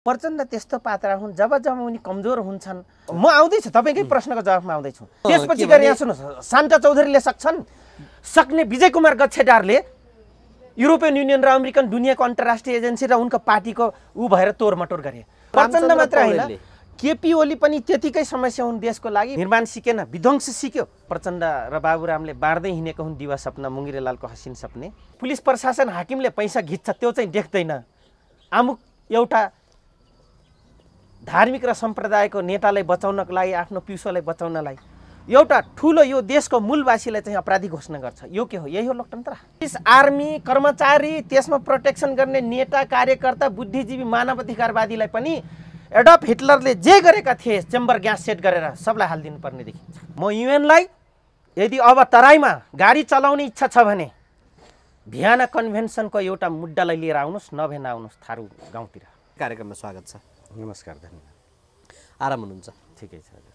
प्रचण्ड त्यस्तो पात्र हुन् जब उनी कमजोर हुन्छन्। म आउँदैछु तपाईँकै प्रश्नको जवाफमा आउँदैछु। त्यसपछि गएर यहाँ सुन्नुहोस्, शान्ता चौधरीले सक्ने विजय कुमार गच्छेदारले युरोपियन युनियन र अमेरिकन दुनियाँको अन्तर्राष्ट्रिय एजेन्सी र उनको पार्टीको ऊ भएर तोडमटोड गरे। प्रचण्ड मात्र होइन, केपी ओली पनि त्यतिकै समस्या हुन् देशको लागि। निर्माण सिकेन, विध्वंस सिक्यो। प्रचण्ड र बाबुरामले बाँड्दै हिँडेको हुन् दिवा सपना, मुङ्गिरेलालको हसिन सपने। पुलिस प्रशासन हाकिमले पैसा घिच्छ त्यो चाहिँ देख्दैन। अमुक एउटा धार्मिक र सम्प्रदायको नेतालाई बचाउनको लागि, आफ्नो पिउसोलाई बचाउनलाई एउटा ठुलो यो देशको मूलवासीलाई चाहिँ अपराधी घोषणा गर्छ। यो के हो? यही हो लोकतन्त्र। पुलिस, आर्मी, कर्मचारी, त्यसमा प्रोटेक्सन गर्ने नेता, कार्यकर्ता, बुद्धिजीवी, मानवाधिकारवादीलाई पनि एडल्फ हिटलरले जे गरेका थिए चेम्बर ग्यास सेट गरेर सबलाई हालिदिनु पर्ने देखिन्छ। म युएनलाई यदि अब तराईमा गाडी चलाउने इच्छा छ भने भियना कन्भेन्सनको एउटा मुद्दालाई लिएर आउनुहोस्, नभए नआउनुहोस् थारू गाउँतिर। कार्यक्रममा स्वागत छ। नमस्कार, धन्यवाद। आराम हुनुहुन्छ? ठिकै छ हजुर।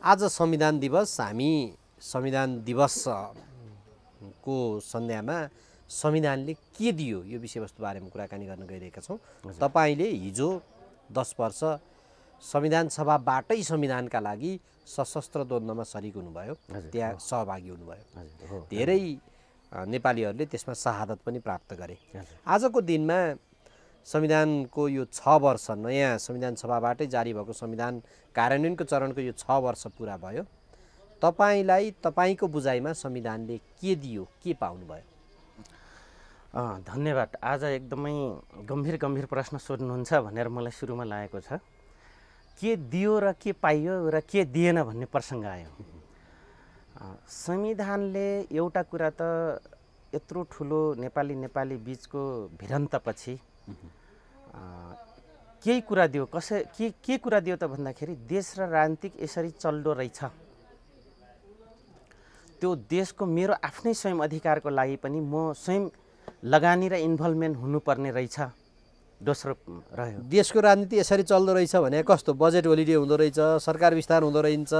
आज संविधान दिवस। हामी संविधान दिवसको सन्ध्यामा संविधानले के दियो यो विषयवस्तु बारेमा कुराकानी गर्न गइरहेका छौँ। तपाईँले हिजो 10 वर्ष संविधान सभाबाटै संविधानका लागि सशस्त्र द्वन्द्वमा सरिक हुनुभयो, त्यहाँ सहभागी हुनुभयो। धेरै नेपालीहरूले त्यसमा शहादत पनि प्राप्त गरे। आजको दिनमा संविधानको यो 6 वर्ष, नयाँ संविधान सभाबाटै जारी भएको संविधान कार्यान्वयनको चरणको यो 6 वर्ष पुरा भयो। तपाईँलाई, तपाईँको बुझाइमा संविधानले के दियो, के पाउनुभयो? धन्यवाद। आज एकदमै गम्भीर प्रश्न सोध्नुहुन्छ भनेर मलाई सुरुमा लागेको छ। के दियो र के पाइयो र के दिएन भन्ने प्रसङ्ग आयो। संविधानले एउटा कुरा त यत्रो ठुलो नेपाली बीचको भिडन्तपछि केही कुरा दियो। के कुरा दियो त भन्दाखेरि देश र राजनीतिक यसरी चल्दो रहेछ, त्यो देशको मेरो आफ्नै स्वयं अधिकारको लागि पनि म स्वयं लगानी र इन्भल्भमेन्ट हुनुपर्ने रहेछ। दोस्रो रह्यो, देशको राजनीति यसरी चल्दो रहेछ भने कस्तो? बजेट होलिडे हुँदो रहेछ, सरकार विस्तार हुँदो रहेछ,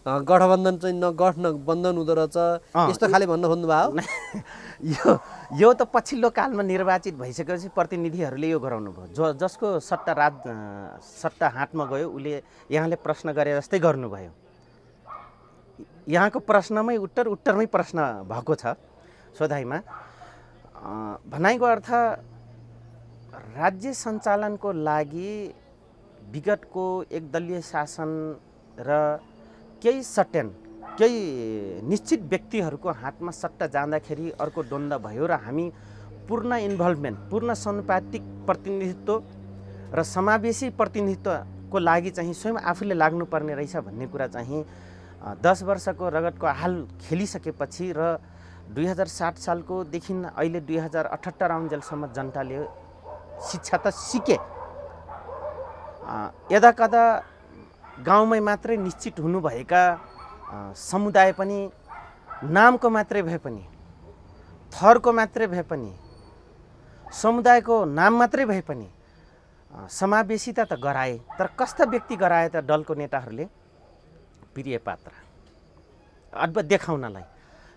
गठबन्धन चाहिँ नगठबन्धन हुँदो रहेछ, यस्तो खाले भन्न खोज्नुभयो? यो त पछिल्लो कालमा निर्वाचित भइसकेपछि प्रतिनिधिहरूले यो गराउनु भयो। जसको सट्टा हातमा गयो उसले यहाँले प्रश्न गरे जस्तै गर्नुभयो। यहाँको प्रश्नमै उत्तरमै प्रश्न भएको छ सोधाइमा। भनाइको अर्थ राज्य सञ्चालनको लागि विगतको एकदलीय शासन र केही निश्चित व्यक्तिहरूको हातमा सट्टा जाँदाखेरि अर्को द्वन्द्व भयो र हामी पूर्ण इन्भल्भमेन्ट, पूर्ण समानुपातिक प्रतिनिधित्व र समावेशी प्रतिनिधित्वको लागि चाहिँ स्वयं आफूले लाग्नुपर्ने रहेछ भन्ने कुरा चाहिँ 10 वर्षको रगतको हाल खेलिसकेपछि र 2007 सालकोदेखि अहिले 2078 आउन्जेलसम्म जनताले शिक्षा त सिके। यदाकदा गाउँमै मात्रै निश्चित हुनुभएका समुदाय पनि नामको मात्रै भए पनि, थरको मात्रै भए पनि, समुदायको नाम मात्रै भए पनि समावेशिता त गराए। तर कस्ता व्यक्ति गराए त दलको नेताहरूले? प्रिय पात्र अद्भुत देखाउनलाई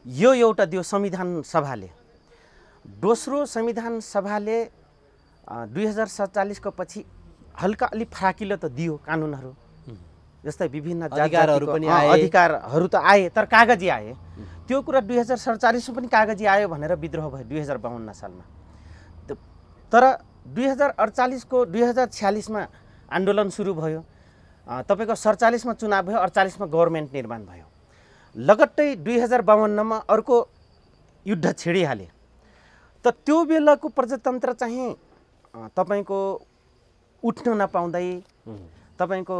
यो एउटा दियो संविधान सभाले। दोस्रो, संविधान सभाले 2047 को पछि हल्का अलि फराकिलो त दियो कानुनहरू, जस्तै विभिन्न अधिकारहरू पनि आए, अधिकारहरू त आए तर कागजी आए। त्यो कुरा 2047 पनि कागजी आयो भनेर विद्रोह भयो 2052 सालमा। तर 2048 को 2046 मा आन्दोलन सुरु भयो। तपाईको 47 मा चुनाव भयो, 48 मा गभर्नमेन्ट निर्माण भयो। लगत्तै 2052 मा अर्को युद्ध छिडिहाले। त त्यो बेलाको प्रजातन्त्र चाहिँ तपाईको उठ्न नपाउँदै, तपाईको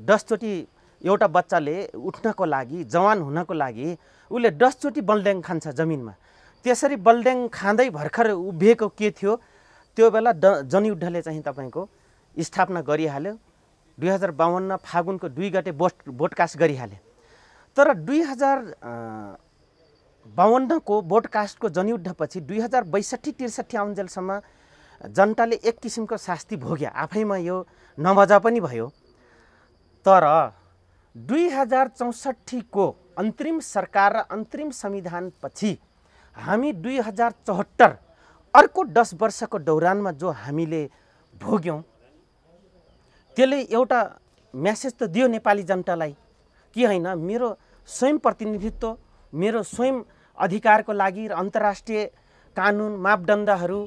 10 चोटि एउटा बच्चाले उठ्नको लागि, जवान हुनको लागि उसले 10 चोटि बलड्याङ खान्छ जमिनमा। त्यसरी बलड्याङ खाँदै भर्खर उभिएको के थियो त्यो बेला जनयुद्धले चाहिँ तपाईको स्थापना गरिहाल्यो। 2052 फागुनको 2 गते बोटकास्ट गरिहाले। तर 2052 को बोटकास्टको जनयुद्धपछि 2062-63 आउन्जेलसम्म जनताले एक किसिमको शास्ति भोग्या। आफैमा यो नमजा पनि भयो। तर 2064 को अन्तरिम सरकार र अन्तरिम संविधान पछि हामी 2074 अर्को 10 वर्षको दौरानमा जो हामीले भोग्यौं त्यसले एउटा मेसेज त दियो नेपाली जनतालाई कि होइन मेरो स्वयं प्रतिनिधित्व, मेरो स्वयं अधिकारको लागि र अन्तर्राष्ट्रिय कानुन मापदण्डहरू,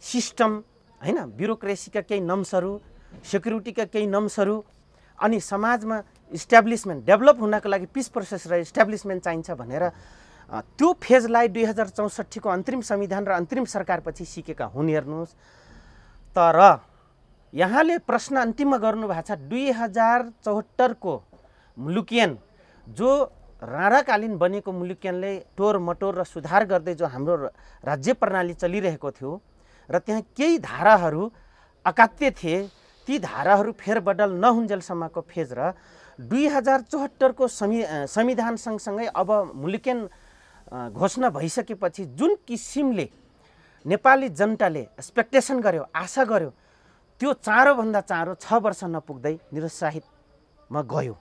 सिस्टम होइन, ब्युरोक्रेसीका केही नम्सहरू, सेक्युरिटीका केही नम्सहरू, अनि समाजमा इस्ट्याब्लिसमेन्ट डेभलप हुनको लागि पिस प्रोसेस र इस्ट्याब्लिसमेन्ट चाहिन्छ भनेर त्यो फेजलाई 2064 को अन्तरिम संविधान र अन्तरिम सरकारपछि सिकेका हुन्। हेर्नुहोस्, तर यहाँले प्रश्न अन्तिममा गर्नुभएको छ 2074 को मुलुकियन, जो राणाकालीन बनेको मुलुकियनले टोर मटोर र सुधार गर्दै जो हाम्रो राज्य प्रणाली चलिरहेको थियो र त्यहाँ केही धाराहरू अकाट्य थिए, ती धाराहरू फेरबदल नहुन्जेलसम्मको फेज र 2074 को संविधान सँगसँगै अब मुलुकियन घोषणा भइसकेपछि जुन किसिमले नेपाली जनताले एक्सपेक्टेसन गर्यो, आशा गर्यो, त्यो चाँडोभन्दा चाँडो 6 वर्ष नपुग्दै निरुत्साहितमा गयो।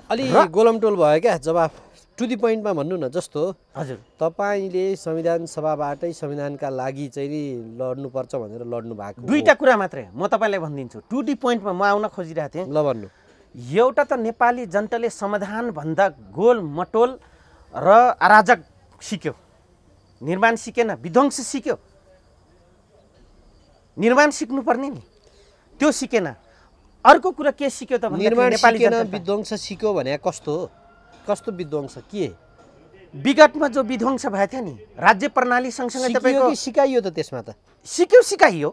अलि गोलमटोल भयो क्या जवाफ। टु दी पोइन्टमा भन्नु न, जस्तो हजुर तपाईँले संविधान सभाबाटै संविधानका लागि चाहिँ नि लड्नुपर्छ भनेर लड्नु भएको। दुईटा कुरा मात्रै म तपाईँलाई भनिदिन्छु। टु दी पोइन्टमा म आउन खोजिरहेको थिएँ। ल भन्नु। एउटा त नेपाली जनताले समाधानभन्दा गोल मटोल र अराजक सिक्यो, निर्माण सिकेन, विध्वंस सिक्यो। निर्माण सिक्नुपर्ने नि, त्यो सिकेन। अर्को कुरा के सिक्यो त भन्दाखेरि नेपाली जनता विध्वंस सिक्यो भने कस्तो हो? कस्तो विध्वंस के? विगतमा जो विध्वंस भएको थियो नि राज्य प्रणाली सँगसँगै तपाईँको सिकाइयो त, त्यसमा त सिकाइयो।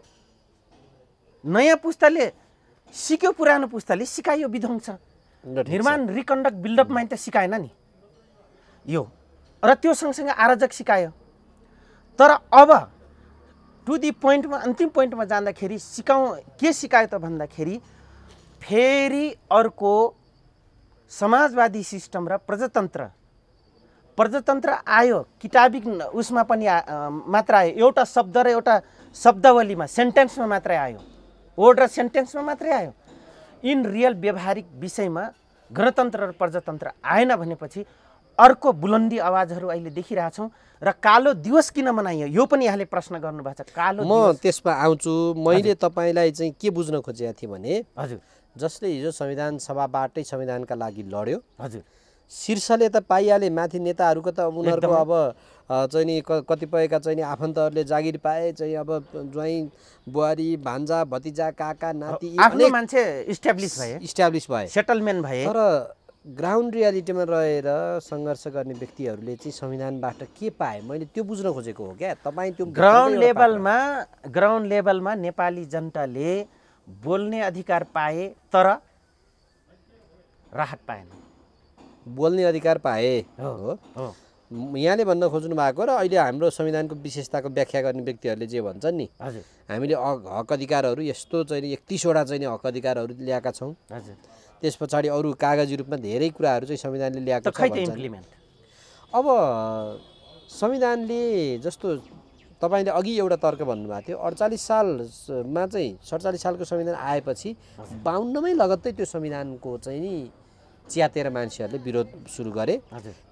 नयाँ पुस्ताले सिक्यो, पुरानो पुस्ताले सिकाइयो विध्वंस। निर्माण रिकन्डक्ट बिल्डअपमा त सिकाएन नि यो, र त्यो सँगसँगै आराजक सिकायो। तर अब टु दी पोइन्टमा, अन्तिम पोइन्टमा जाँदाखेरि के सिकायो त भन्दाखेरि फेरि अर्को समाजवादी सिस्टम र प्रजातन्त्र आयो। किताबिक उसमा पनि मात्र आयो, एउटा शब्द र एउटा शब्दावलीमा, सेन्टेन्समा मात्रै आयो, वर्ड र सेन्टेन्समा मात्रै आयो। इन रियल व्यवहारिक विषयमा गणतन्त्र र प्रजातन्त्र आएन भनेपछि अर्को बुलन्दी आवाजहरू अहिले देखिरहेछौँ। र कालो दिवस किन मनाइयो यो पनि यहाँले प्रश्न गर्नुभएको छ। कालो म त्यसमा आउँछु। मैले तपाईँलाई चाहिँ के बुझ्न खोजेको थिएँ भने, हजुर, जसले हिजो संविधान सभाबाटै संविधानका लागि लड्यो, हजुर, शीर्षले त पाइहाले, माथि नेताहरूको त उनीहरूको अब चाहिँ नि कतिपयका चाहिँ नि आफन्तहरूले जागिर पाए, चाहिँ अब ज्वाइँ बुहारी भान्जा भतिजा काका नाति आफ्नो मान्छे इस्ट्याब्लिस भए, सेटलमेन्ट भए। तर ग्राउन्ड रियालिटीमा रहेर सङ्घर्ष गर्ने व्यक्तिहरूले चाहिँ संविधानबाट के पाए, मैले त्यो बुझ्न खोजेको हो क्या। तपाईँ त्यो ग्राउन्ड लेभलमा नेपाली जनताले बोल्ने अधिकार पाए, तर राहत पाएन। बोल्ने अधिकार पाए हो, यहाँले भन्न खोज्नु भएको र अहिले हाम्रो संविधानको विशेषताको व्याख्या गर्ने व्यक्तिहरूले जे भन्छन् नि, हजुर, हामीले हक अधिकारहरू यस्तो चाहिँ 31वटा चाहिँ हक अधिकारहरू ल्याएका छौँ। हजुर, त्यस पछाडि अरू कागजी रूपमा धेरै कुराहरू चाहिँ संविधानले ल्याएको छ भन्छन्। अब संविधानले जस्तो तपाईँले अघि एउटा तर्क भन्नुभएको थियो, 48 सालमा चाहिँ 47 सालको संविधान आएपछि 52मै लगत्तै त्यो संविधानको चाहिँ नि च्यातेर मान्छेहरूले विरोध सुरु गरे।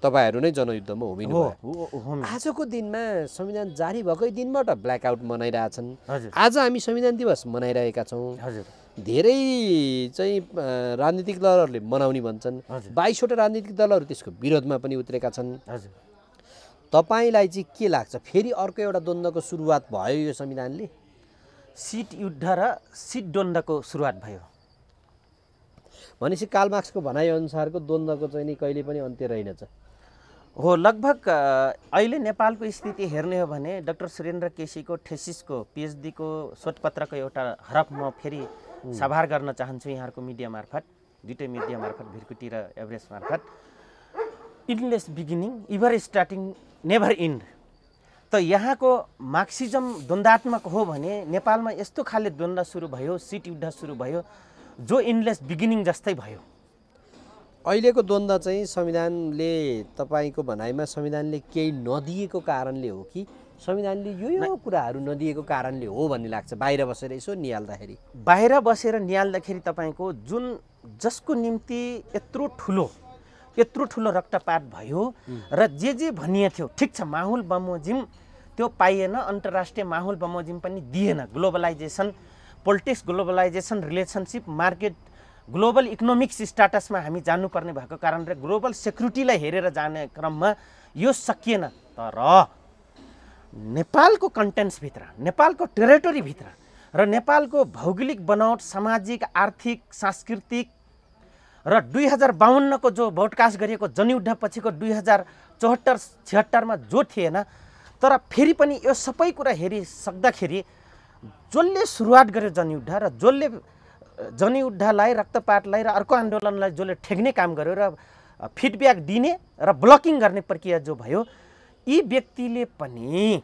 तपाईँहरू नै जनयुद्धमा होमिनु भयो। आजको दिनमा संविधान जारी भएकै दिनबाट ब्ल्याकआउट मनाइरहेछन्। आज हामी संविधान दिवस मनाइरहेका छौँ। धेरै चाहिँ राजनीतिक दलहरूले मनाउने भन्छन्। 22वटा राजनीतिक दलहरू त्यसको विरोधमा पनि उत्रेका छन्। तपाईँलाई चाहिँ के लाग्छ, फेरि अर्को एउटा द्वन्द्वको सुरुवात भयो यो संविधानले? सिट युद्ध र सिट द्वन्द्वको सुरुवात भयो भनेपछि कार्ल मार्क्सको भनाइअनुसारको द्वन्द्वको चाहिँ नि कहिले पनि अन्त्य रहेनछ हो। लगभग अहिले नेपालको स्थिति हेर्ने हो भने डाक्टर सुरेन्द्र केसीको थेसिसको पिएचडीको शोधपत्रको एउटा हरफ म फेरि सभार गर्न चाहन्छु यहाँहरूको मिडिया मार्फत, दुईटै मिडिया मार्फत, भिरकुटी र एभरेस्ट मार्फत। Endless beginning ever starting never end. त यहाँको मार्क्सिजम द्वन्द्वात्मक हो भने नेपालमा यस्तो खाले द्वन्द्व सुरु भयो, सिट युद्ध सुरु भयो जो इन्डलेस बिगिनिङ जस्तै भयो। अहिलेको द्वन्द्व चाहिँ संविधानले, तपाईँको भनाइमा संविधानले केही नदिएको कारणले हो कि संविधानले यो कुराहरू नदिएको कारणले हो भन्ने लाग्छ बाहिर बसेर यसो निहाल्दाखेरि? बाहिर बसेर निहाल्दाखेरि तपाईँको जुन जसको निम्ति यत्रो ठुलो रक्तपात भयो र जे भनिए थियो, ठिक छ, माहौल बमोजिम त्यो पाइएन, अन्तर्राष्ट्रिय माहौल बमोजिम पनि दिएन, globalization politics, globalization, relationship, market, global economics स्ट्याटसमा हामी जान्नुपर्ने भएको कारणले ग्लोबल सेक्युरिटीलाई हेरेर जाने क्रममा यो सकिएन। तर नेपालको कन्टेन्ट्सभित्र, नेपालको टेरिटोरीभित्र र नेपालको भौगोलिक बनावट, सामाजिक, आर्थिक, सांस्कृतिक र 2052 को जो ब्रोडकास्ट गरिएको जनयुद्ध पछिको 2074-76 जो थिएन, तर फेरि पनि यो सबै कुरा हेरिसक्दाखेरि जसले सुरुवात गर्यो जनयुद्ध र जसले जनयुद्धलाई, रक्तपातलाई र अर्को आन्दोलनलाई जसले ठेक्ने काम गर्यो र फिडब्याक दिने र ब्लकिङ गर्ने प्रक्रिया जो भयो, यी व्यक्तिले पनि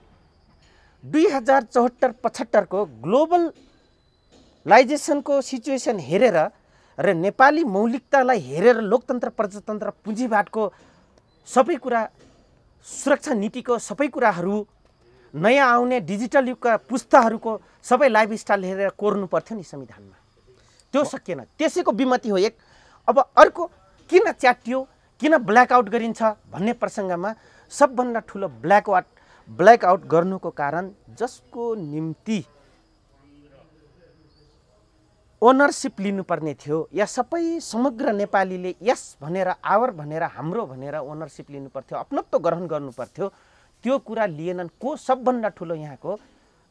2074-75 को ग्लोबलाइजेसनको सिचुएसन हेरेर र नेपाली मौलिकतालाई हेरेर लोकतन्त्र, प्रजातन्त्र, पुँजीवादको सबै कुरा, सुरक्षा नीतिको सबै कुराहरू, नयाँ आउने डिजिटल युगका पुस्ताहरूको सबै लाइफस्टाइल हेरेर कोर्नु पर्थ्यो नि संविधानमा। त्यो सकिएन, त्यसैको विमति हो एक। अब अर्को किन च्याटियो, किन ब्ल्याकआउट गरिन्छ भन्ने प्रसङ्गमा सबभन्दा ठुलो ब्ल्याकआउट गर्नुको कारण जसको निम्ति ओनरसिप लिनुपर्ने थियो, या सबै समग्र नेपालीले यस भनेर, आवर भनेर, हाम्रो भनेर ओनरसिप लिनुपर्थ्यो, अपनत्व ग्रहण गर्नुपर्थ्यो, त्यो कुरा लिएनन्। को सबभन्दा ठुलो यहाँको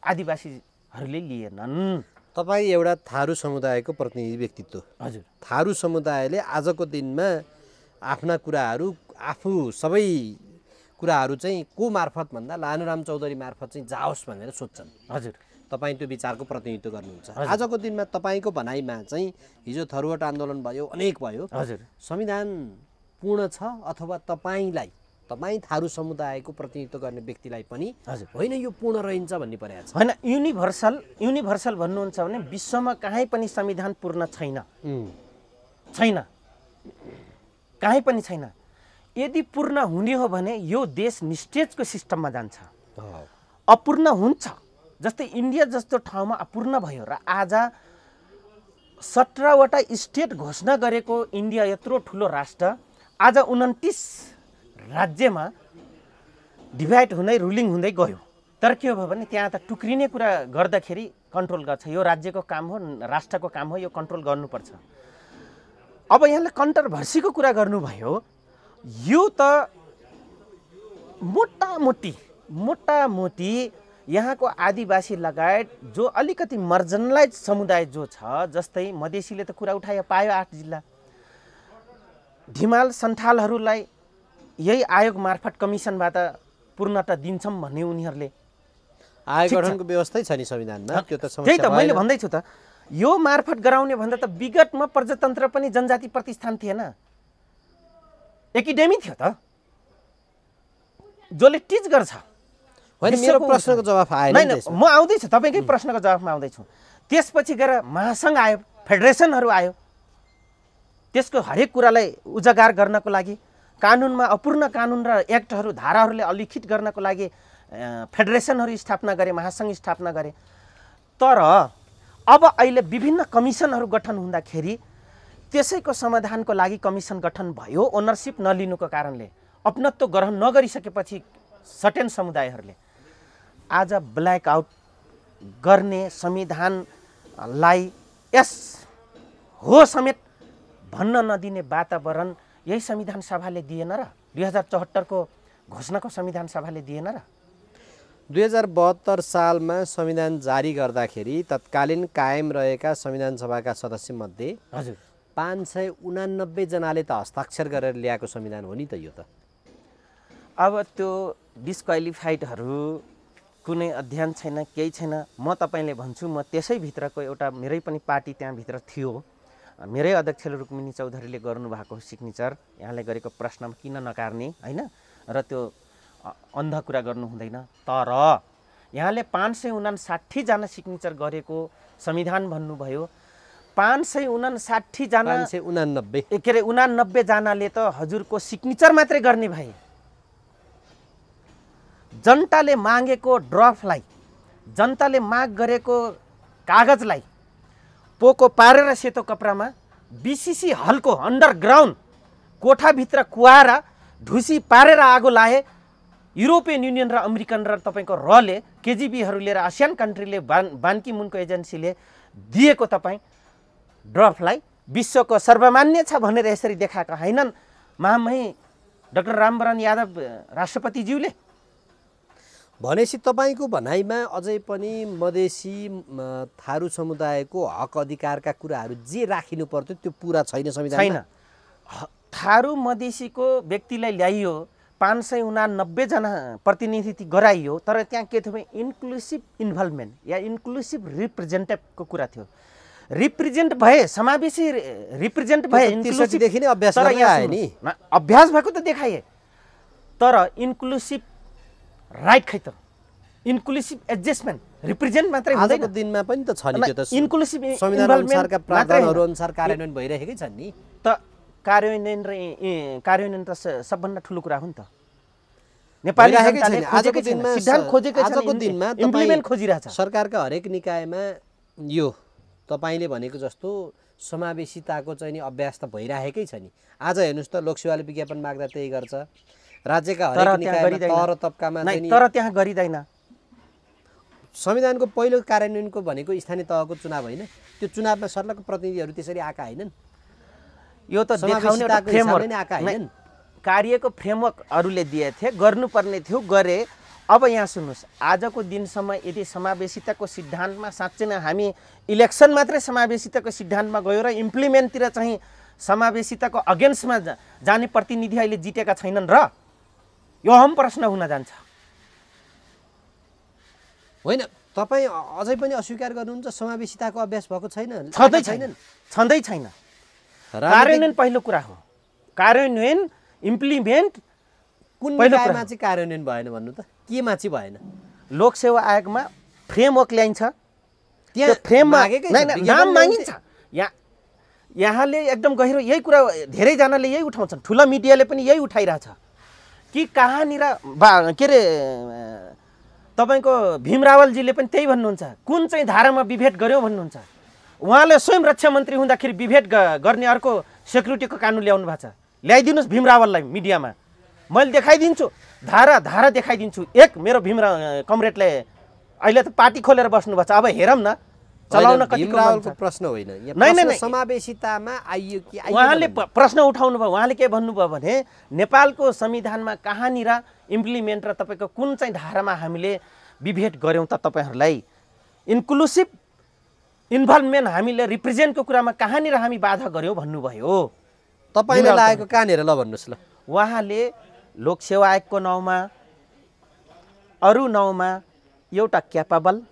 आदिवासीहरूले लिएनन्। तपाईँ एउटा थारू समुदायको प्रतिनिधि व्यक्तित्व। हजुर। थारू समुदायले आजको दिनमा आफ्ना कुराहरू, आफू सबै कुराहरू चाहिँ को मार्फत भन्दा लानुराम चौधरी मार्फत चाहिँ जाओस् भनेर सोध्छन्। हजुर। तपाईँ त्यो विचारको प्रतिनिधित्व गर्नुहुन्छ। आजको दिनमा तपाईँको भनाइमा चाहिँ हिजो थरुवट आन्दोलन भयो, अनेक भयो। हजुर। संविधान पूर्ण छ अथवा तपाईँ थारू समुदायको प्रतिनिधित्व गर्ने व्यक्तिलाई पनि होइन यो पूर्ण रहन्छ भन्ने परेको छ? होइन, युनिभर्सल भन्नुहुन्छ भने विश्वमा कहीँ पनि संविधान पूर्ण छैन, कहीँ पनि छैन। यदि पूर्ण हुने हो भने यो देश निस्टेजको सिस्टममा जान्छ, अपूर्ण हुन्छ। जस्तै इन्डिया जस्तो ठाउँमा अपूर्ण भयो र आज 17वटा स्टेट घोषणा गरेको इन्डिया यत्रो ठुलो राष्ट्र आज 29 राज्यमा डिभाइड हुँदै, रुलिङ हुँदै गयो। तर के भयो भने त्यहाँ त टुक्रिने कुरा गर्दाखेरि कन्ट्रोल गर्छ। यो राज्यको काम हो, राष्ट्रको काम हो, यो कन्ट्रोल गर्नुपर्छ। अब यहाँले कन्ट्रोभर्सीको कुरा गर्नुभयो, यो त मोटामोटी यहाँको आदिवासी लगायत जो अलिकति मार्जिनलाइज समुदाय जो छ, जस्तै मधेसीले त कुरा उठायो, पायो 8 जिल्ला, धिमाल सन्थालहरूलाई यही आयोग मार्फत कमिसनबाट पूर्णता दिन्छौँ भन्ने उनीहरूले आयोग गठनको व्यवस्थै छ नि संविधानमा। त्यो त त्यही त मैले भन्दैछु त, यो मार्फत गराउने भन्दा त विगतमा प्रजातन्त्र पनि जनजाति प्रतिष्ठान थिएन, एकाडेमी थियो त, जसले टिच गर्छ। होइन, मेरो प्रश्नको जवाफ आएन। म आउँदैछु, तपाईँकै प्रश्नको जवाफमा आउँदैछु। त्यसपछि गएर महासङ्घ आयो, फेडरेसनहरू आयो, त्यसको हरेक कुरालाई उजागर गर्नको लागि, कानुनमा अपूर्ण कानुन र एक्टहरू, धाराहरूले अलिखित गर्नको लागि फेडरेसनहरू स्थापना गरे, महासङ्घ स्थापना गरे। तर अब अहिले विभिन्न कमिसनहरू गठन हुँदाखेरि त्यसैको समाधानको लागि कमिसन गठन भयो। ओनरसिप नलिनुको कारणले, अपनत्व ग्रहण नगरिसकेपछि सर्टेन समुदायहरूले आज ब्ल्याकआउट गर्ने, संविधानलाई यस हो समेत भन्न नदिने वातावरण यही संविधान सभाले दिएन र? 2074 को घोषणाको संविधान सभाले दिएन र? 2072 सालमा संविधान जारी गर्दाखेरि तत्कालीन कायम रहेका संविधान सभाका सदस्यमध्ये हजुर 589 जनाले त हस्ताक्षर गरेर ल्याएको संविधान हो नि त यो त। अब त्यो डिस्क्वालिफाइडहरू कुनै अध्ययन छैन, केही छैन। म तपाईँले भन्छु, म त्यसैभित्रको एउटा मेरै पनि पार्टी त्यहाँभित्र थियो, मेरै अध्यक्ष रुक्मिनी चौधरीले गर्नुभएको सिग्नेचर, यहाँले गरेको प्रश्नमा किन नकार्ने होइन, र त्यो अन्ध कुरा गर्नु हुँदैन। तर यहाँले 559 जना सिग्नेचर गरेको संविधान भन्नुभयो, 559 जना, 89 जनाले त हजुरको सिग्नेचर मात्रै गर्ने भए। जनताले मागेको ड्राफ्टलाई, जनताले माग गरेको कागजलाई पोको पारेर सेतो कपडामा बीसीसी हलको अन्डरग्राउन्ड कोठाभित्र कुहाएर ढुसी पारेर आगो लाए। युरोपियन युनियन र अमेरिकन र तपाईँको रले, केजिबीहरू लिएर, आसियान कन्ट्रीले, बान की मुनको एजेन्सीले दिएको तपाईँ ड्राफ्टलाई विश्वको सर्वमान्य छ भनेर यसरी देखाएका हैनन् महामहिम डाक्टर रामवरण यादव राष्ट्रपतिज्यूले। भनेपछि तपाईँको भनाइमा अझै पनि मधेसी थारू समुदायको हक अधिकारका कुराहरू जे राखिनु पर्थ्यो त्यो पुरा छैन संविधानमा? छैन। थारू मधेसीको व्यक्तिलाई ल्याइयो, 589 जना प्रतिनिधित्व गराइयो, तर त्यहाँ के थियो भने इन्क्लुसिभ इन्भल्भमेन्ट या इन्क्लुसिभ रिप्रेजेन्टेटिभको कुरा थियो। रिप्रेजेन्ट भए, समावेशी रिप्रेजेन्ट भए, इन्क्लुसिभदेखि नै अभ्यास गर्दै आयो नि। अभ्यास भएको त देखाइए, तर इन्क्लुसिभ राइट खै त, इन्क्लुसिभ एडजस्टमेन्ट रिप्रेजेन्ट मात्रै हुँदैन। आजको दिनमा पनि त छ नि त्यो त इन्क्लुसिभ संविधान अनुसारका प्रावधानहरू अनुसार कार्यान्वयन भइरहेकै छन् नि। त कार्यान्वयन त सबभन्दा ठुलो कुरा हो नि त। नेपाली जनताले आजको दिनमा सिद्धान्त खोजेकै छ, आजको दिनमा इम्प्लिमेन्ट खोजिरहेछ। सरकारका हरेक निकायमा यो तपाईँले भनेको जस्तो समावेशिताको चाहिँ नि अभ्यास त भइरहेकै छ नि। आज हेर्नुहोस् त लोकसेवाले विज्ञापन माग्दा त्यही गर्छ, राज्यका हरेक निकायमा तह र तबकामा चाहिँ तर त्यहाँ गरिँदैन। संविधानको पहिलो कार्यान्वयनको भनेको स्थानीय तहको चुनाव होइन, त्यो चुनावमा सर्लको प्रतिनिधिहरू त्यसरी आएका हैनन्। यो त देखाउने एउटा फ्रेमवर्क नै आएका हैनन्। कार्यको फ्रेमवर्क अरूले दिए थिए, गर्नुपर्ने थियो, गरे। अब यहाँ सुन्नुहोस्, आजको दिनसम्म यदि समावेशिताको सिद्धान्तमा साँच्चै नै हामी इलेक्सन मात्रै समावेशिताको सिद्धान्तमा गयो र इम्प्लिमेन्टतिर चाहिँ समावेशिताको अगेन्स्टमा जाने प्रतिनिधि अहिले जितेका छैनन् र यो अहम प्रश्न हुन जान्छ। होइन, तपाईँ अझै पनि अस्वीकार गर्नुहुन्छ समावेशिताको अभ्यास भएको छैन? छँदै छैन। कार्यान्वयन पहिलो कुरा हो। कार्यान्वयन इम्प्लिमेन्ट कुन निकायमा चाहिँ कार्यान्वयन भएन भन्नु त? केमा चाहिँ भएन? लोकसेवा आयोगमा फ्रेमवर्क ल्याइन्छ, त्यहाँ फ्रेममा नाम मागिन्छ। यहाँले एकदम गहिरो यही कुरा धेरैजनाले यही उठाउँछन्, ठुला मिडियाले पनि यही उठाइरहेछ कि कहाँनिर के अरे तपाईँको भीम रावलजीले पनि त्यही भन्नुहुन्छ, कुन चाहिँ धारामा विभेद गर्यो भन्नुहुन्छ। उहाँले स्वयं रक्षा मन्त्री हुँदाखेरि विभेद गर्ने अर्को सेक्युरिटीको कानुन ल्याउनु भएको छ। ल्याइदिनुहोस् भीम रावललाई मिडियामा, मैले देखाइदिन्छु, धारा देखाइदिन्छु। एक मेरो भीम कमरेडले अहिले त पार्टी खोलेर बस्नुभएको छ, अब हेरौँ न चलाउन कतिको रावलको प्रश्न होइन, नै समावेशितामा आइयो कि उहाँले प्रश्न उठाउनु भयो। उहाँले के भन्नुभयो भने नेपालको संविधानमा कहाँनिर इम्प्लिमेन्ट र तपाईँको कुन चाहिँ धारामा हामीले विभेद गऱ्यौँ त तपाईँहरूलाई, इन्क्लुसिभ इन्भल्भमेन्ट हामीले रिप्रेजेन्टको कुरामा कहाँनिर हामी बाधा गऱ्यौँ भन्नुभयो। तपाईँलाई लागेको कहाँनिर ल भन्नुहोस् ल। उहाँले लोकसेवा आयोगको नाउँमा, अरू नाउँमा एउटा क्यापेबल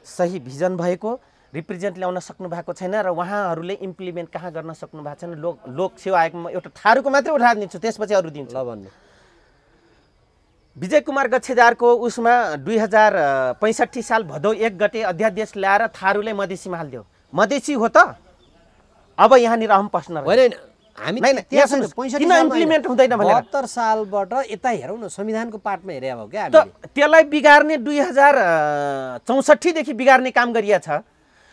सही भिजन भएको रिप्रेजेन्ट ल्याउन सक्नु भएको छैन र उहाँहरूले इम्प्लिमेन्ट कहाँ गर्न सक्नु भएको छैन। लोकसेवा आयोगमा एउटा थारूको मात्रै उदाहरण दिन्छु, त्यसपछि अरू दिन्छु। ल भन्नु। विजय कुमार गच्छेदारको उसमा 2065 साल भदौ 1 गते अध्यादेश ल्याएर थारूले मधेसीमा हालिदियो। मधेसी हो त? अब यहाँनिर अहम प्रश्न होइन, हामी किन इम्प्लिमेन्ट हुँदैन भनेर 72 सालबाट यता हेरौँ न, संविधानको पाठमा हेरे हो क्या हामीले। त्यसलाई बिगार्ने 2064 देखि बिगार्ने काम गरिया छ।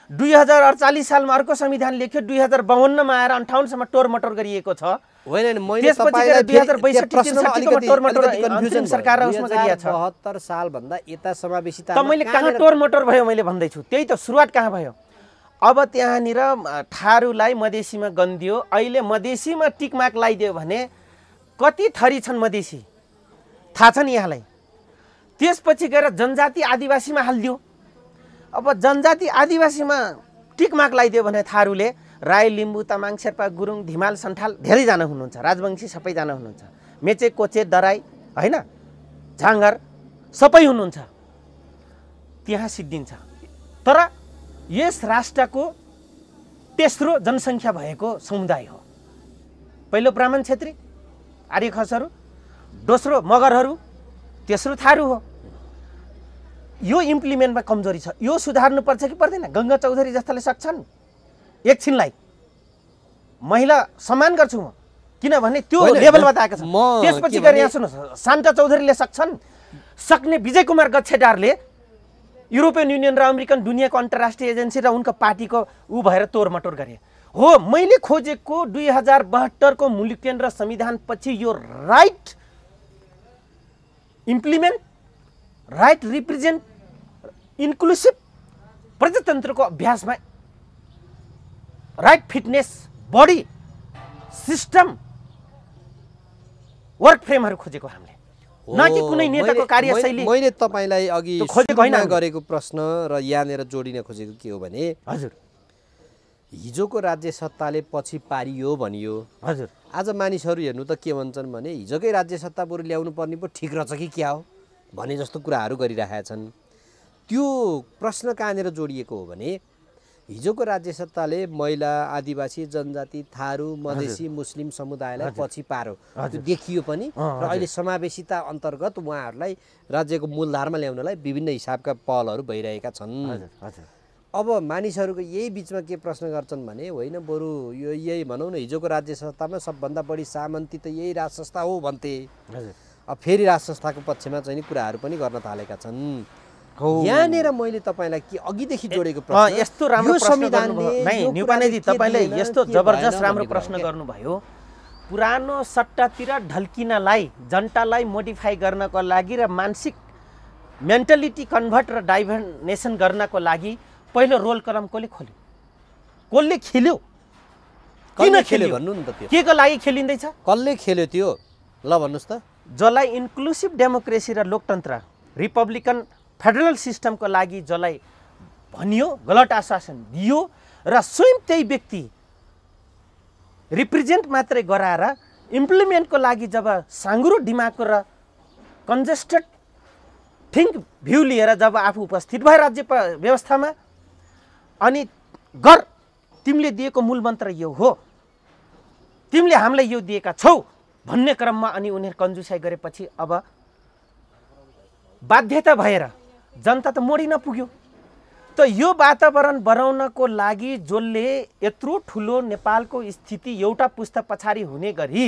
2048 सालमा अर्को संविधान लेख्यो, 2052 मा आएर 58 सम्म टोरमटोर गरिएको छ। होइन, मैले तपाईलाई 2062 सरकार उसमा गरिया छ। 72 साल भन्दा यता समावेशिता त मैले कहाँ टोरमटोर भयो मैले भन्दैछु, त्यही त सुरुवात कहाँ भयो। अब त्यहाँनिर थारूलाई मधेसीमा गन्दियो, अहिले मधेसीमा टिकमार्क लगाइदियो भने कति थरी छन् मधेसी थाहा छ नि यहाँलाई। त्यसपछि गएर जनजाति आदिवासीमा हालिदियो। अब जनजाति आदिवासीमा टिकमार्क लगाइदियो भने थारूले राई, लिम्बू, तामाङ, शेर्पा, गुरुङ, धिमाल, सन्थाल धेरैजना हुनुहुन्छ, राजवंशी सबैजना हुनुहुन्छ, मेचे, कोचे, दराई होइन, झाँगर सबै हुनुहुन्छ, त्यहाँ सिद्धिन्छ। तर यस राष्ट्रको तेस्रो जनसङ्ख्या भएको समुदाय हो। पहिलो ब्राह्मण, क्षेत्री, आर्य खसहरू, दोस्रो मगरहरू, तेस्रो थारू हो। यो इम्प्लिमेन्टमा कमजोरी छ, यो सुधार्नु पर्छ कि पर्दैन? गङ्गा चौधरी जस्ताले सक्छन् एकछिनलाई महिला सम्मान गर्छु म, किनभने त्यो लेभलमा त आएको छ। त्यसपछि गएर यहाँ सुन्नुहोस्, शान्ता चौधरीले सक्छन्, सक्ने विजय कुमार गच्छेदारले युरोपियन युनियन र अमेरिकन दुनियाँको अन्तर्राष्ट्रिय एजेन्सी र उनको पार्टीको ऊ भएर तोरमटोर गरे हो। मैले खोजेको 2072 को मुलुक केन्द्र संविधानपछि यो right implement, right represent, inclusive प्रजातन्त्रको अभ्यासमा राइट फिटनेस बडी सिस्टम वर्क फ्रेमहरू खोजेको हामीले, न कि कुनै नेताको कार्यशैली। मैले तपाईलाई अघि खोजेको होइन गरेको प्रश्न र यहाँनिर जोडिन खोजेको के हो भने, हजुर हिजोको राज्य सत्ताले पछि पारियो भनियो, हजुर आज मानिसहरू हेर्नु त के भन्छन् भने हिजोकै राज्य सत्ता बरु ल्याउनु पर्ने पो ठिक रहेछ कि क्या हो भने जस्तो कुराहरू गरिरहेका छन्। त्यो प्रश्न कहाँनिर जोडिएको हो भने हिजोको राज्य सत्ताले महिला, आदिवासी, जनजाति, थारू, मधेसी, मुस्लिम समुदायलाई पछि पार्यो, त्यो देखियो पनि। र अहिले समावेशिता अन्तर्गत उहाँहरूलाई राज्यको मूलधारमा ल्याउनलाई विभिन्न हिसाबका पहलहरू भइरहेका छन्। अब मानिसहरूको यही बिचमा के प्रश्न गर्छन् भने होइन बरु यो यही भनौँ न हिजोको राज्य संस्थामा सबभन्दा बढी सामन्ती त यही राज संस्था हो भन्थे, अब फेरि राज संस्थाको पक्षमा चाहिँ कुराहरू पनि गर्न थालेका छन्। यहाँनिर मैले तपाईँलाई के अघिदेखि जोडेको प्रश्न, यस्तो राम्रो प्रश्न गर्नुभयो नै न्युपानेजी, तपाईँले यस्तो जबरजस्त राम्रो प्रश्न गर्नुभयो। पुरानो सट्टातिर ढल्किनलाई, जनतालाई मोडिफाई गर्नको लागि र मानसिक मेन्टालिटी कन्भर्ट र डाइभर्नेसन गर्नको लागि पहिलो रोल कलम कसले खोल्यो, कसले खेल्यो, किन खेल्यो भन्नु नि त, त्यो के को लागि खेलिँदैछ, कसले खेल्यो त्यो ल भन्नुहोस् त। जसलाई इन्क्लुसिभ डेमोक्रेसी र लोकतन्त्र रिपब्लिकन फेडरल सिस्टमको लागि जसलाई भनियो, गलत आश्वासन दियो र स्वयं त्यही व्यक्ति रिप्रेजेन्ट मात्रै गराएर इम्प्लिमेन्टको लागि जब साँगुरो दिमागको र कन्जेस्टेड थिङ्क भ्यू लिएर जब आफू उपस्थित भए राज्य व्यवस्थामा, अनि गर तिमीले दिएको मूल मन्त्र यो हो, तिमीले हामीलाई यो दिएका छौ भन्ने क्रममा अनि उनीहरू कन्जुसाइ गरेपछि अब बाध्यता भएर जनता त मोडिन पुग्यो। त यो वातावरण बनाउनको लागि जसले यत्रो ठुलो नेपालको स्थिति एउटा पुस्ता पछाडि हुने गरी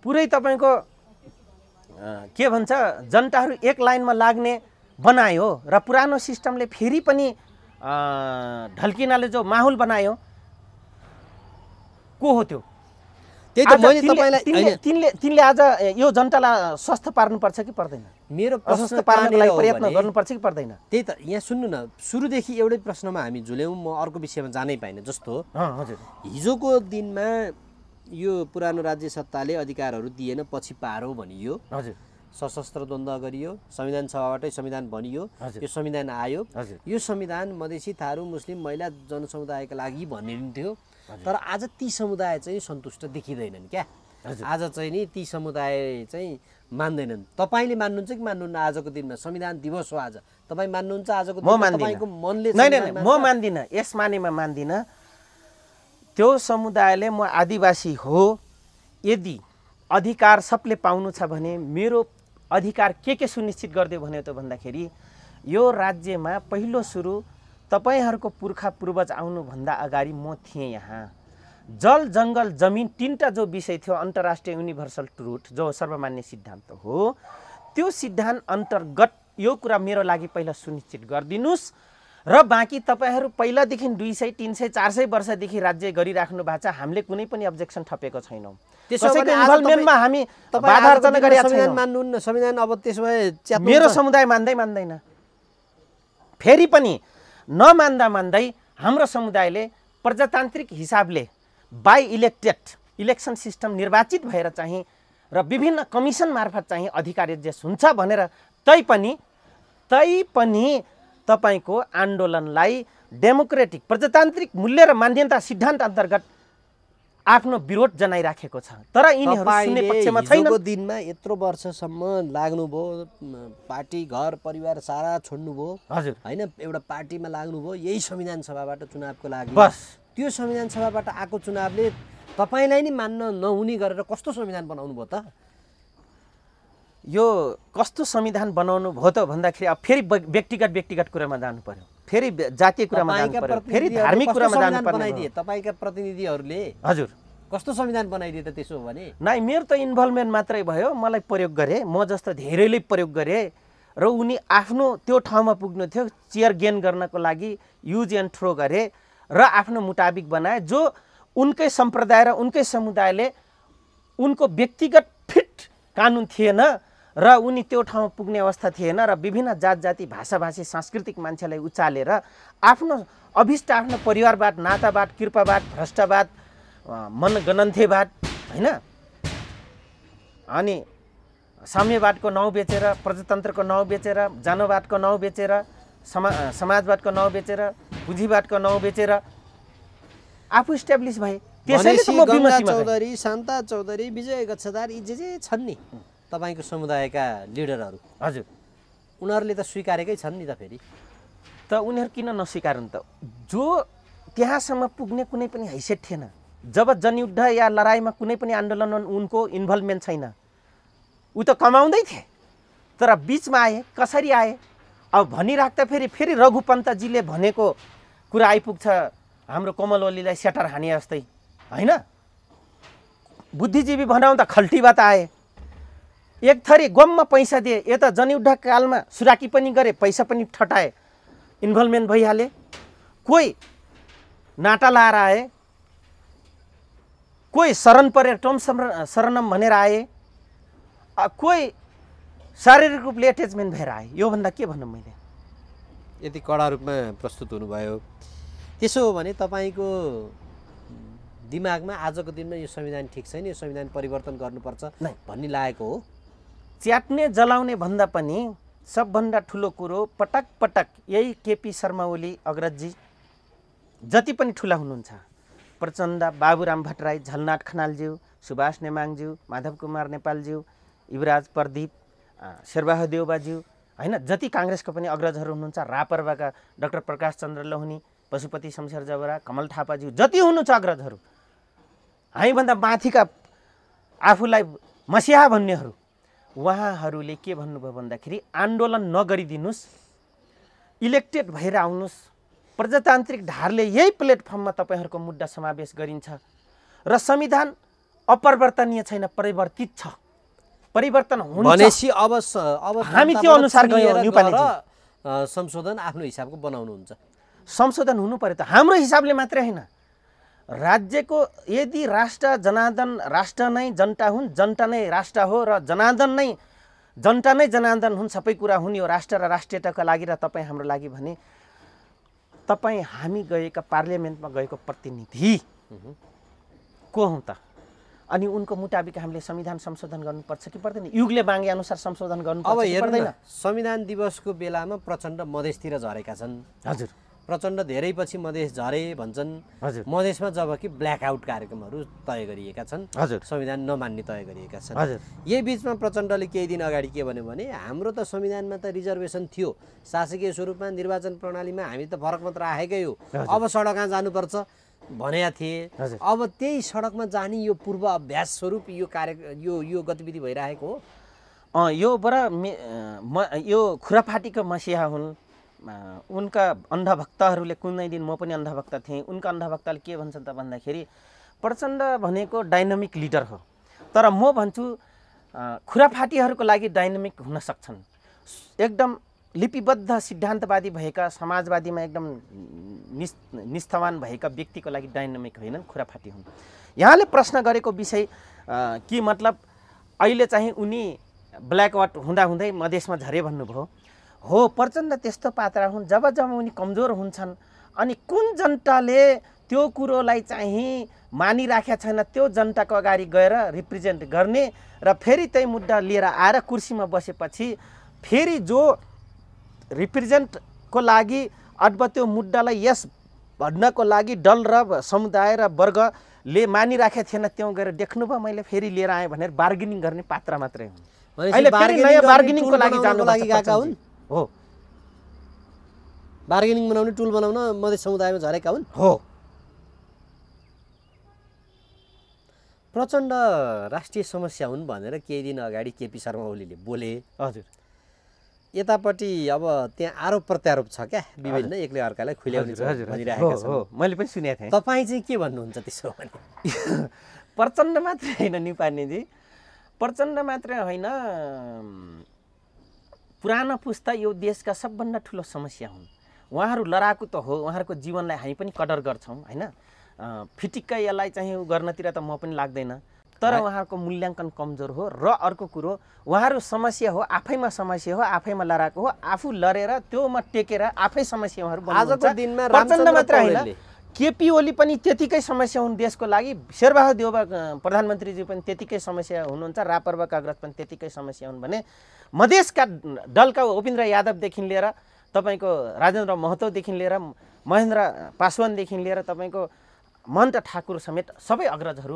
पुरै तपाईँको के भन्छ जनताहरू एक लाइनमा लाग्ने बनायो र पुरानो सिस्टमले फेरि पनि ढल्किनाले जो माहौल बनायो को हो त्यो? त्यही त मैले तपाईलाई तिनले आज यो जनतालाई स्वस्थ पार्नुपर्छ कि पर्दैन? मेरो प्रश्न पार्नको लागि प्रयत्न गर्नुपर्छ कि पर्दैन? त्यही त यहाँ सुन्नु न, सुरुदेखि एउटै प्रश्नमा हामी झुल्यौँ, म अर्को विषयमा जानै पाइनँ। जस्तो हजुर हिजोको दिनमा यो पुरानो राज्य सत्ताले अधिकारहरू दिएन, पछि पारो भनियो, हजुर सशस्त्र द्वन्द्व गरियो, संविधान सभाबाटै संविधान बनियो, यो संविधान आयो, यो संविधान मधेसी, थारू, मुस्लिम, महिला जनसमुदायका लागि भनिन्थ्यो। तर आज ती समुदाय चाहिँ सन्तुष्ट देखिँदैनन् क्या। आज चाहिँ नि ती समुदाय चाहिँ मान्दैनन्। तपाईँले मान्नुहुन्छ कि मान्नुहुन्न? आजको दिनमा संविधान दिवस हो आज, तपाईँ मान्नुहुन्छ आजको दिनमा? तपाईँको मनले म मान्दिनँ, यस मानेमा मान्दिनँ। त्यो समुदायले म आदिवासी हो, यदि अधिकार सबले पाउनु छ भने मेरो अधिकार के सुनिश्चित गरिदियो भने त भन्दाखेरि यो राज्यमा पहिलो सुरु तपाईहरूको पुर्खा पूर्वज आउनुभन्दा अगाडि म थिएँ। यहाँ जल जङ्गल जमिन तीनटा जो विषय थियो, अन्तर्राष्ट्रिय युनिभर्सल ट्रुथ जो सर्वमान्य सिद्धान्त हो, त्यो सिद्धान्त अन्तर्गत यो कुरा मेरो लागि पहिला सुनिश्चित गरिदिनुस् र बाँकी तपाईहरू पहिलादेखि 200, 300, 400 वर्षदेखि राज्य गरिराख्नु भएको छ, हामीले कुनै पनि अब्जेक्सन थपेको छैनौँ। त्यसैको इन्भल्भमेन्टमा हामी बाधा अर्जना गरेका छैनौँ। मान्नुहुन्न संविधान? अब त्यसो भए मेरो समुदाय मान्दैन। फेरि पनि नमान्दा मान्दै हाम्रो समुदायले प्रजातान्त्रिक हिसाबले बाई इलेक्टेड इलेक्सन सिस्टम निर्वाचित भएर चाहिँ र विभिन्न कमिसन मार्फत चाहिँ अधिकार एडजस्ट हुन्छ भनेर तैपनि तपाईको आन्दोलनलाई डेमोक्रेटिक प्रजातान्त्रिक मूल्य र मान्यता सिद्धान्त अन्तर्गत आफ्नो विरोध जनाइराखेको छ। तर यिनीहरू सुन्ने पक्षमा छैन। हिजोको दिनमा यत्रो वर्षसम्म लाग्नुभयो, पार्टी घर परिवार सारा छोड्नुभयो, हजुर हैन, एउटा पार्टीमा लाग्नुभयो यही संविधान सभाबाट चुनावको लागि। बस त्यो संविधान सभाबाट आएको चुनावले तपाईलाई नि मान्न नहुने गरेर कस्तो संविधान बनाउनु भयो त? यो कस्तो संविधान बनाउनु भयो त भन्दाखेरि अब फेरि व्यक्तिगत कुरामा जानु पर्यो, फेरि जातीय कुरामा जानु पर्यो, फेरि धार्मिक कुरामा जानु पर्यो। तपाईका प्रतिनिधिहरूले हजुर कस्तो संविधान बनाइदिए त त्यसो हो भने? नाइ, मेरो त इन्भल्भमेन्ट मात्रै भयो, मलाई प्रयोग गरे, म जस्तो धेरैले प्रयोग गरे र उनी आफ्नो त्यो ठाउँमा पुग्नु थियो, चेयर गेन गर्नको लागि युज एन्ड थ्रो गरे र आफ्नो मुताबिक बनाए, जो उनकै सम्प्रदाय र उनकै समुदायले उनको व्यक्तिगत फिट कानुन थिएन र उनी त्यो ठाउँमा पुग्ने अवस्था थिएन र विभिन्न जात जाति भाषाभाषी सांस्कृतिक मान्छेलाई उचालेर आफ्नो अभिष्ट आफ्नो परिवारवाद नातावाद कृपावाद भ्रष्टवाद मनगणन्थेवाद होइन अनि साम्यवादको नाउँ बेचेर प्रजातन्त्रको नाउँ बेचेर जनवादको नाउँ बेचेर समाजवादको नाउँ बेचेर पुँजीवादको नाउँ बेचेर आफू इस्ट्याब्लिस भए। गङ्गा चौधरी शान्ता चौधरी विजय गच्छदार यी जे छन् नि तपाईँको समुदायका लिडरहरू हजुर उनीहरूले त स्वीकारेकै छन् नि त फेरि त उनीहरू किन नस्वीकारन् त जो त्यहाँसम्म पुग्ने कुनै पनि हैसियत थिएन जब जनयुद्ध या लडाइँमा कुनै पनि आन्दोलनमा उनको इन्भल्भमेन्ट छैन ऊ त कमाउँदै थिए तर बिचमा आए कसरी आए अब भनिराख्दा फेरि रघु पन्तजीले भनेको कुरा आइपुग्छ हाम्रो कोमल ओलीलाई स्याटर हाने जस्तै होइन बुद्धिजीवी भनाउँदा खल्टीबाट आए एक थरी गममा पैसा दिए यता जनयुद्ध कालमा सुराकी पनि गरे पैसा पनि ठटाए इन्भल्भमेन्ट भइहाले कोही नाटा लाएर आए कोही शरण परेर टोम शरणम भनेर आए कोही शारीरिक रूपले एट्याचमेन्ट भएर आए योभन्दा के भन्नु मैले यति कडा रूपमा प्रस्तुत हुनुभयो त्यसो हो भने तपाईँको दिमागमा आजको दिनमा यो संविधान ठिक छैन यो संविधान परिवर्तन गर्नुपर्छ भन्ने लागेको हो च्याट्ने जलाउने भन्दा पनि सबभन्दा ठुलो कुरो पटक पटक यही केपी शर्मा ओली अग्रजजी जति पनि ठुला हुनुहुन्छ प्रचण्ड बाबुराम भट्टराई झलनाथ खनालज्यू सुभाष नेमाङज्यू माधव कुमार नेपालज्यू युवराज प्रदीप शेरबहादुर देउबाज्यू होइन जति काङ्ग्रेसको पनि अग्रजहरू हुनुहुन्छ रापरवाका डाक्टर प्रकाश चन्द्र लोहनी पशुपति शमशेर जबरा कमल थापाज्यू जति हुनुहुन्छ अग्रजहरू हामीभन्दा माथिका आफूलाई मसिहा भन्नेहरू उहाँहरूले के भन्नुभयो भन्दाखेरि आन्दोलन नगरिदिनुस् इलेक्टेड भएर आउनुहोस् प्रजातान्त्रिक धारले यही प्लेटफर्ममा तपाईँहरूको मुद्दा समावेश गरिन्छ र संविधान अपरिवर्तनीय छैन परिवर्तित छ परिवर्तन हुन्छ भनेपछि अब हामी त्यो अनुसार गयौँ न्युपानेजी संशोधन आफ्नो हिसाबको बनाउनुहुन्छ संशोधन हुनु पर्यो त हाम्रो हिसाबले मात्रै होइन राज्यको यदि राष्ट्र जनार्दन राष्ट्र नै जनता हुन् जनता नै राष्ट्र हो र जनार्दन नै जनता नै जनार्दन हुन् सबै कुरा हुन् यो राष्ट्र र राष्ट्रियताका लागि र तपाईँ हाम्रो लागि भने तपाईँ हामी गएका पार्लियामेन्टमा गएको प्रतिनिधि को हौँ त अनि उनको मुताबिक हामीले संविधान संशोधन गर्नुपर्छ कि पर्दैन युगले मागे अनुसार संशोधन गर्नुपर्छ कि पर्दैन संविधान दिवसको बेलामा प्रचण्ड मधेसतिर झरेका छन् हजुर प्रचण्ड धेरै पछि मधेस झरे भन्छन् हजुर मधेसमा जबकि ब्ल्याकआउट कार्यक्रमहरू तय गरिएका छन् हजुर संविधान नमान्ने तय गरिएका छन् हजुर यही बिचमा प्रचण्डले केही दिन अगाडि के भन्यो भने हाम्रो त संविधानमा त रिजर्भेसन थियो शासकीय स्वरूपमा निर्वाचन प्रणालीमा हामी त फरक मात्र राखेकै हो अब सडकमा जानुपर्छ भनेका थिए अब त्यही सडकमा जाने यो पूर्व अभ्यास स्वरूप यो यो गतिविधि भइरहेको हो यो बडा यो खुराफाटीको मसिहा हुन् उनका अन्धभक्तहरूले कुनै दिन म पनि अन्धभक्त थिएँ उनका अन्धभक्तले के भन्छन् त भन्दाखेरि प्रचण्ड भनेको डाइनामिक लिडर हो तर म भन्छु खुराफाटीहरूको लागि डाइनामिक हुन सक्छन् एकदम लिपिबद्ध सिद्धान्तवादी भएका समाजवादीमा एकदम निष्ठावान भएका व्यक्तिको लागि डाइनामिक होइनन् खुराफाटी हुन् यहाँले प्रश्न गरेको विषय कि मतलब अहिले चाहिँ उनी ब्ल्याकआउट हुँदाहुँदै मधेसमा झरे भन्नुभयो हो प्रचण्ड त्यस्तो पात्र हुन् जब उनी कमजोर हुन्छन् अनि कुन जनताले त्यो कुरोलाई चाहिँ मानिराखेका छैन त्यो जनताको अगाडि गएर रिप्रेजेन्ट गर्ने र फेरि त्यही मुद्दा लिएर आएर कुर्सीमा बसेपछि फेरि जो रिप्रेजेन्टको लागि अथवा त्यो मुद्दालाई यस भन्नको लागि दल र समुदाय र वर्गले मानिराखेका थिएन त्यो गएर देख्नुभयो मैले फेरि लिएर आएँ भनेर बार्गेनिङ गर्ने पात्र मात्रै हुन् अहिले फेरि नयाँ बार्गेनिङको लागि गएका हुन् हो बार्गेनिङ बनाउने टुल बनाउन मधेस समुदायमा झरेका हुन् हो प्रचण्ड राष्ट्रिय समस्या हुन् भनेर केही दिन अगाडि केपी शर्मा ओलीले बोले हजुर यतापट्टि अब त्यहाँ आरोप प्रत्यारोप छ क्या विभिन्न एकले अर्कालाई खुल्याउने भनिरहेका छन् मैले पनि सुनेको थिएँ तपाईँ चाहिँ के भन्नुहुन्छ त्यसो भने प्रचण्ड मात्रै होइन निपानेजी प्रचण्ड मात्रै होइन पुरानो पुस्ता यो देशका सबभन्दा ठुलो समस्या हुन् उहाँहरू लडाकु त हो उहाँहरूको जीवनलाई हामी पनि कदर गर्छौँ होइन फिटिक्कै यसलाई चाहिँ गर्नतिर त म पनि लाग्दैन तर उहाँहरूको मूल्याङ्कन कमजोर हो। र अर्को कुरो उहाँहरू समस्या हो, आफैमा समस्या हो, आफैमा लडाएको हो, आफू लडेर त्योमा टेकेर आफै समस्या उहाँहरू आजको दिनमा प्रचण्ड मात्र होइन, पौडेलले केपी ओली पनि त्यतिकै समस्या हुन् देशको लागि, शेरबहादुर देउबा प्रधानमन्त्रीजी पनि त्यतिकै समस्या हुनुहुन्छ, रापरवा कांग्रेस पनि त्यतिकै समस्या हुन् भने मधेसका दलका उपेन्द्र यादवदेखि लिएर तपाईँको राजेन्द्र महतोदेखि लिएर महेन्द्र पासवानदेखि लिएर तपाईँको महन्त ठाकुर समेत सबै अग्रजहरू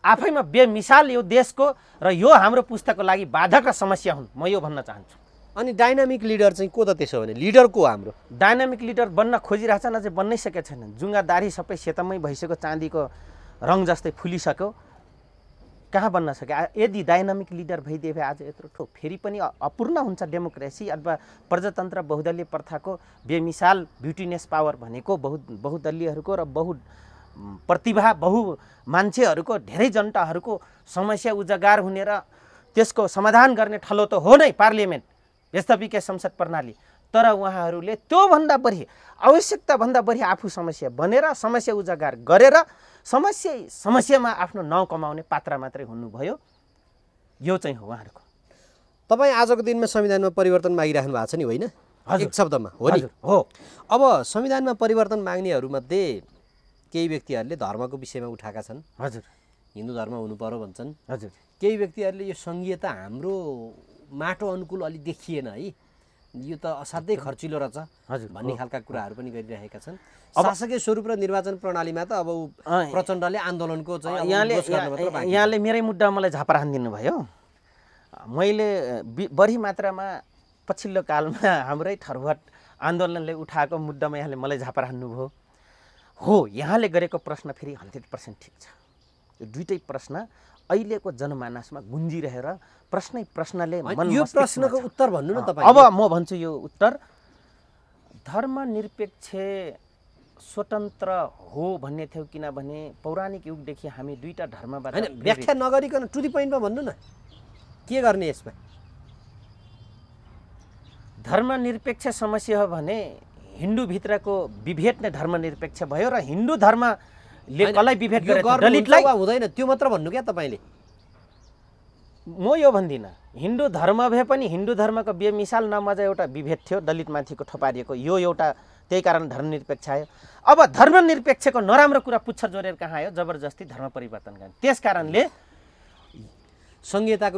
आफैमा बेमिसाल यो देशको र यो हाम्रो पुस्ताको लागि बाधक र समस्या हुन्, म यो भन्न चाहन्छु। अनि डाइनामिक लिडर चाहिँ को त त्यसो भने लिडर को हाम्रो डाइनामिक लिडर बन्न खोजिरहेछन्, अझै बन्नै सकेका छैनन्। जुङ्गा दाढी सबै सेतमै भइसक्यो, चाँदीको रङ जस्तै फुलिसक्यो, कहाँ बन्न सके। यदि डाइनामिक लिडर भइदिए भए आज यत्रो ठो फेरि पनि अपूर्ण हुन्छ डेमोक्रेसी अथवा प्रजातन्त्र बहुदलीय प्रथाको बेमिसाल ब्युटिनेस पावर भनेको बहुदलीयहरूको र प्रतिभा बहु मान्छेहरूको धेरै जनताहरूको समस्या उजागर हुने र त्यसको समाधान गर्ने ठलो त हो नै पार्लियामेन्ट, यस्तोपिके संसद प्रणाली। तर उहाँहरूले त्योभन्दा बढी आवश्यकताभन्दा बढी आफू समस्या बनेर समस्या उजागर गरेर समस्यामा आफ्नो नाउँ कमाउने पात्र मात्रै हुनुभयो। यो चाहिँ हो उहाँहरूको। तपाईँ आजको दिनमा संविधानमा परिवर्तन मागिराख्नु भएको छ नि, होइन? एक शब्दमा हो नि? हो। अब संविधानमा परिवर्तन माग्नेहरूमध्ये केही व्यक्तिहरूले धर्मको विषयमा उठाएका छन्। हजुर। हिन्दू धर्म हुनु पर्यो भन्छन्। हजुर। केही व्यक्तिहरूले यो सङ्घीयता हाम्रो माटो अनुकूल अलि देखिएन है, यो त असाध्यै खर्चिलो रहेछ भन्ने खालका कुराहरू पनि गरिरहेका छन्। शासकीय स्वरूप र निर्वाचन प्रणालीमा त अब प्रचण्डले आन्दोलनको चाहिँ यहाँले मेरै मुद्दा मलाई झापा हानिदिनु भयो। मैले बढी मात्रामा पछिल्लो कालमा हाम्रै थरवट आन्दोलनले उठाएको मुद्दामा यहाँले मलाई झापा हान्नुभयो। हो, यहाँले गरेको प्रश्न फेरि 100% ठिक छ। यो दुईटै प्रश्न अहिलेको जनमानसमा गुन्जिरहेर प्रश्नले यो प्रश्नको उत्तर भन्नु न तपाईँ। अब म भन्छु यो उत्तर, धर्मनिरपेक्ष स्वतन्त्र हो भन्ने थियो, किनभने पौराणिक युगदेखि हामी दुईटा धर्मबाट व्याख्या नगरिकन टु दी पोइन्टमा भन्नु न, के गर्ने यसमा? धर्मनिरपेक्ष समस्या हो भने हिन्दूभित्रको विभेद नै धर्मनिरपेक्ष भयो र हिन्दू धर्मले कसलाई विभेद गरेको दलितलाई हुँदैन, त्यो मात्र भन्नु क्या तपाईँले। म यो भन्दिनँ, हिन्दू धर्म भए पनि हिन्दू धर्मको बेमिसाल नमजा एउटा विभेद थियो दलितमाथिको थपारिएको, यो एउटा त्यही कारण धर्मनिरपेक्ष आयो। अब धर्मनिरपेक्षको नराम्रो कुरा पुच्छर जोडेर कहाँ आयो? जबरजस्ती धर्म परिवर्तन गर्ने। त्यस कारणले संहिताको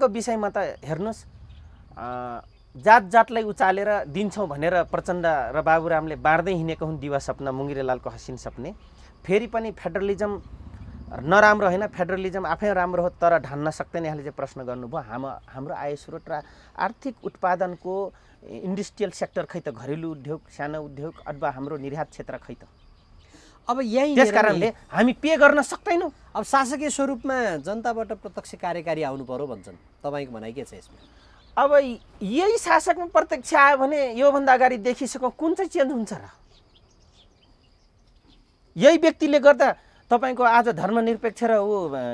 विषयमा त हेर्नुहोस्, जातलाई उचालेर दिन्छौँ भनेर प्रचण्ड र बाबुरामले बाँड्दै हिँडेको हुन् दिवा सपना, मुङ्गिरेलालको हसिन सपने। फेरि पनि फेडरलिजम नराम्रो होइन, फेडरलिजम आफै राम्रो हो, तर ढान्न सक्दैन। यहाँले चाहिँ प्रश्न गर्नुभयो, हाम्रो आय स्रोत र आर्थिक उत्पादनको इन्डस्ट्रियल सेक्टर खै त, घरेलु उद्योग, सानो उद्योग अथवा हाम्रो निर्यात क्षेत्र खै त। अब यही त्यस कारणले हामी पे गर्न सक्दैनौँ। अब शासकीय स्वरूपमा जनताबाट प्रत्यक्ष कार्यकारी आउनु पर्यो भन्छन्, तपाईँको भनाइ के छ यसमा? अब यही शासकमा प्रत्यक्ष आयो भने योभन्दा अगाडि देखिसक्यो, कुन चाहिँ चेन्ज हुन्छ र? यही व्यक्तिले गर्दा तपाईँको आज धर्मनिरपेक्ष र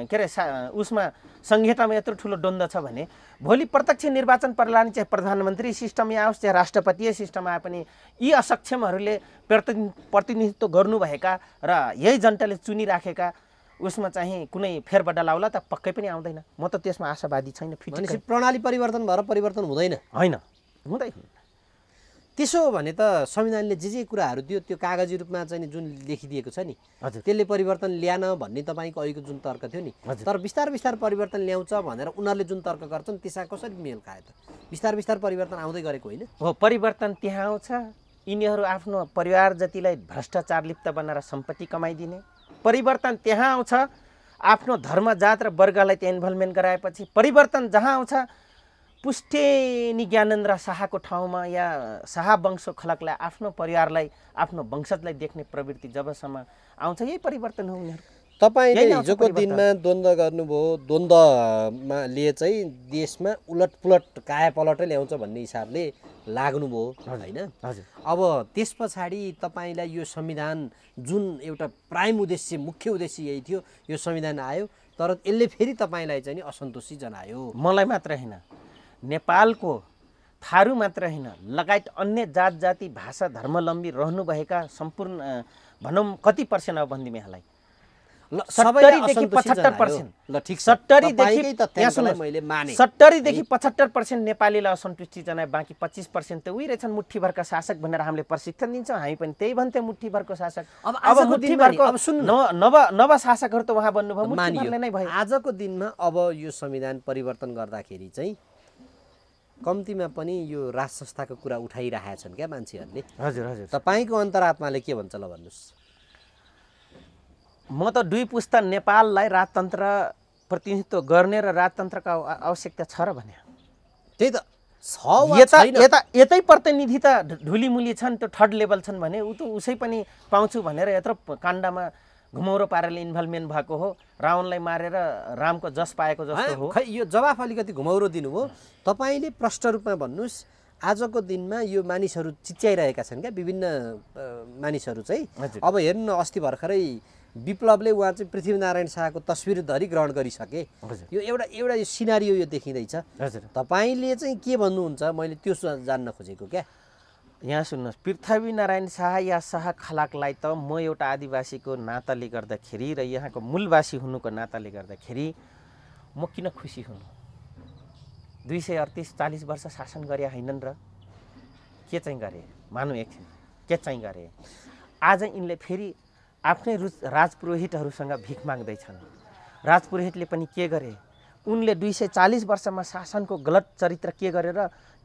के अरे उसमा संहितामा यत्रो ठुलो द्वन्द्व छ भने भोलि प्रत्यक्ष निर्वाचन प्रणाली चाहिँ प्रधानमन्त्री सिस्टममा आओस् चाहे राष्ट्रपतीय सिस्टम आए पनि यी असक्षमहरूले प्रतिनिधित्व गर्नुभएका र यही जनताले चुनिराखेका उसमा चाहिँ कुनै फेरबदल आउला त पक्कै पनि आउँदैन। म त त्यसमा आशावादी छैन। प्रणाली परिवर्तन भएर परिवर्तन हुँदैन? होइन, हुँदैन। त्यसो हो भने त संविधानले जे कुराहरू दियो त्यो कागजी रूपमा चाहिँ जुन लेखिदिएको छ नि, त्यसले परिवर्तन ल्यान भन्ने तपाईँको अहिलेको जुन तर्क थियो नि, तर बिस्तार परिवर्तन ल्याउँछ भनेर उनीहरूले जुन तर्क गर्छन् त्यसमा कसरी मेल खायो त? बिस्तार परिवर्तन आउँदै गरेको होइन हो? परिवर्तन त्यहाँ आउँछ, यिनीहरू आफ्नो परिवार जतिलाई भ्रष्टाचार लिप्त बनाएर सम्पत्ति कमाइदिने। परिवर्तन त्यहाँ आउँछ, आफ्नो धर्म जात र वर्गलाई त्यहाँ इन्भल्भमेन्ट गराएपछि। परिवर्तन जहाँ आउँछ, पुष्टेनी ज्ञानेन्द्र शाहको ठाउँमा या शाह वंश खलकलाई आफ्नो परिवारलाई आफ्नो वंशजलाई देख्ने प्रवृत्ति जबसम्म आउँछ, यही परिवर्तन हो उनीहरू। तपाईँले हिजोको दिनमा द्वन्द्व गर्नुभयो, द्वन्द्वले चाहिँ देशमा उलटपुलट कायापलटै ल्याउँछ भन्ने हिसाबले लाग्नुभयो होइन? हजुर। अब त्यस पछाडि तपाईँलाई यो संविधान जुन एउटा प्राइम उद्देश्य, मुख्य उद्देश्य यही थियो, यो संविधान आयो तर यसले फेरि तपाईँलाई चाहिँ असन्तोषी जनायो। मलाई मात्र होइन, नेपालको थारू मात्र होइन, लगायत अन्य जात जाति भाषा धर्मावलम्बी रहनुभएका सम्पूर्ण भनौँ कति पर्सेन्ट अब भन्दिम यहाँलाई, 70 देखि 75%। ल ठिक छ 70 तपाईकै देखि तथ्याङ्कलाई मैले माने 70 देखि 75% नेपालीलाई असन्तुष्टि जनाए, बाँकी 25% त उही रहेछन् मुठ्ठीभरका शासक भनेर हामीले प्रशिक्षण दिन्छौँ। हामी पनि त्यही भन्थ्यौँ, मुठ्ठीभरको शासक। अब मुठ्ठीभरको नव शासकहरू त उहाँ बन्नुभयो, मुठ्ठीभरले नै भयो। आजको दिनमा अब यो संविधान परिवर्तन गर्दाखेरि चाहिँ कम्तीमा पनि यो राज संस्थाको कुरा उठाइरहेछन् क्या मान्छेहरूले। हजुर हजुर। तपाईँको अन्तरात्माले के भन्छ ल भन्नुहोस्। म त दुई पुस्ता नेपाललाई राजतन्त्र प्रतिनिधित्व गर्ने र राजतन्त्रका आवश्यकता छ र भने त्यही त छ। यतै प्रतिनिधि त ढुलीमुली छन्, त्यो थर्ड लेभल छन् भने ऊ त उसै पनि पाउँछु भनेर यत्रो काण्डमा घुमौरो पाराले इन्भल्भमेन्ट भएको हो, रावणलाई मारेर रामको जस पाएको जस्तो हो। खै यो जवाफ अलिकति घुमौरो दिनुभयो। तपाईँले प्रष्ट रूपमा भन्नुहोस्, आजको दिनमा यो मानिसहरू चिच्याइरहेका छन् क्या, विभिन्न मानिसहरू चाहिँ। अब हेर्नु न, अस्ति भर्खरै विप्लवले उहाँ चाहिँ पृथ्वीनारायण शाहको तस्बिर धरि ग्रहण गरिसके। यो एउटा यो सिनारियो यो देखिँदैछ। तपाईँले चाहिँ के भन्नुहुन्छ, मैले त्यो जान्न खोजेको क्या। यहाँ सुन्नुहोस्, पृथ्वीनारायण शाह या शाह खलाकलाई त म एउटा आदिवासीको नाताले गर्दाखेरि र यहाँको मूलवासी हुनुको नाताले गर्दाखेरि म किन खुसी हुनु। 238-40 वर्ष शासन गरे होइनन् र के चाहिँ गरे मानु एकछिन, के चाहिँ गरे। आज यिनले फेरि आफ्नै राजपुरोहितहरूसँग भिख माग्दैछन्। राजपुरोहितले पनि के गरे, उनले 240 वर्षमा शासनको गलत चरित्र के गरेर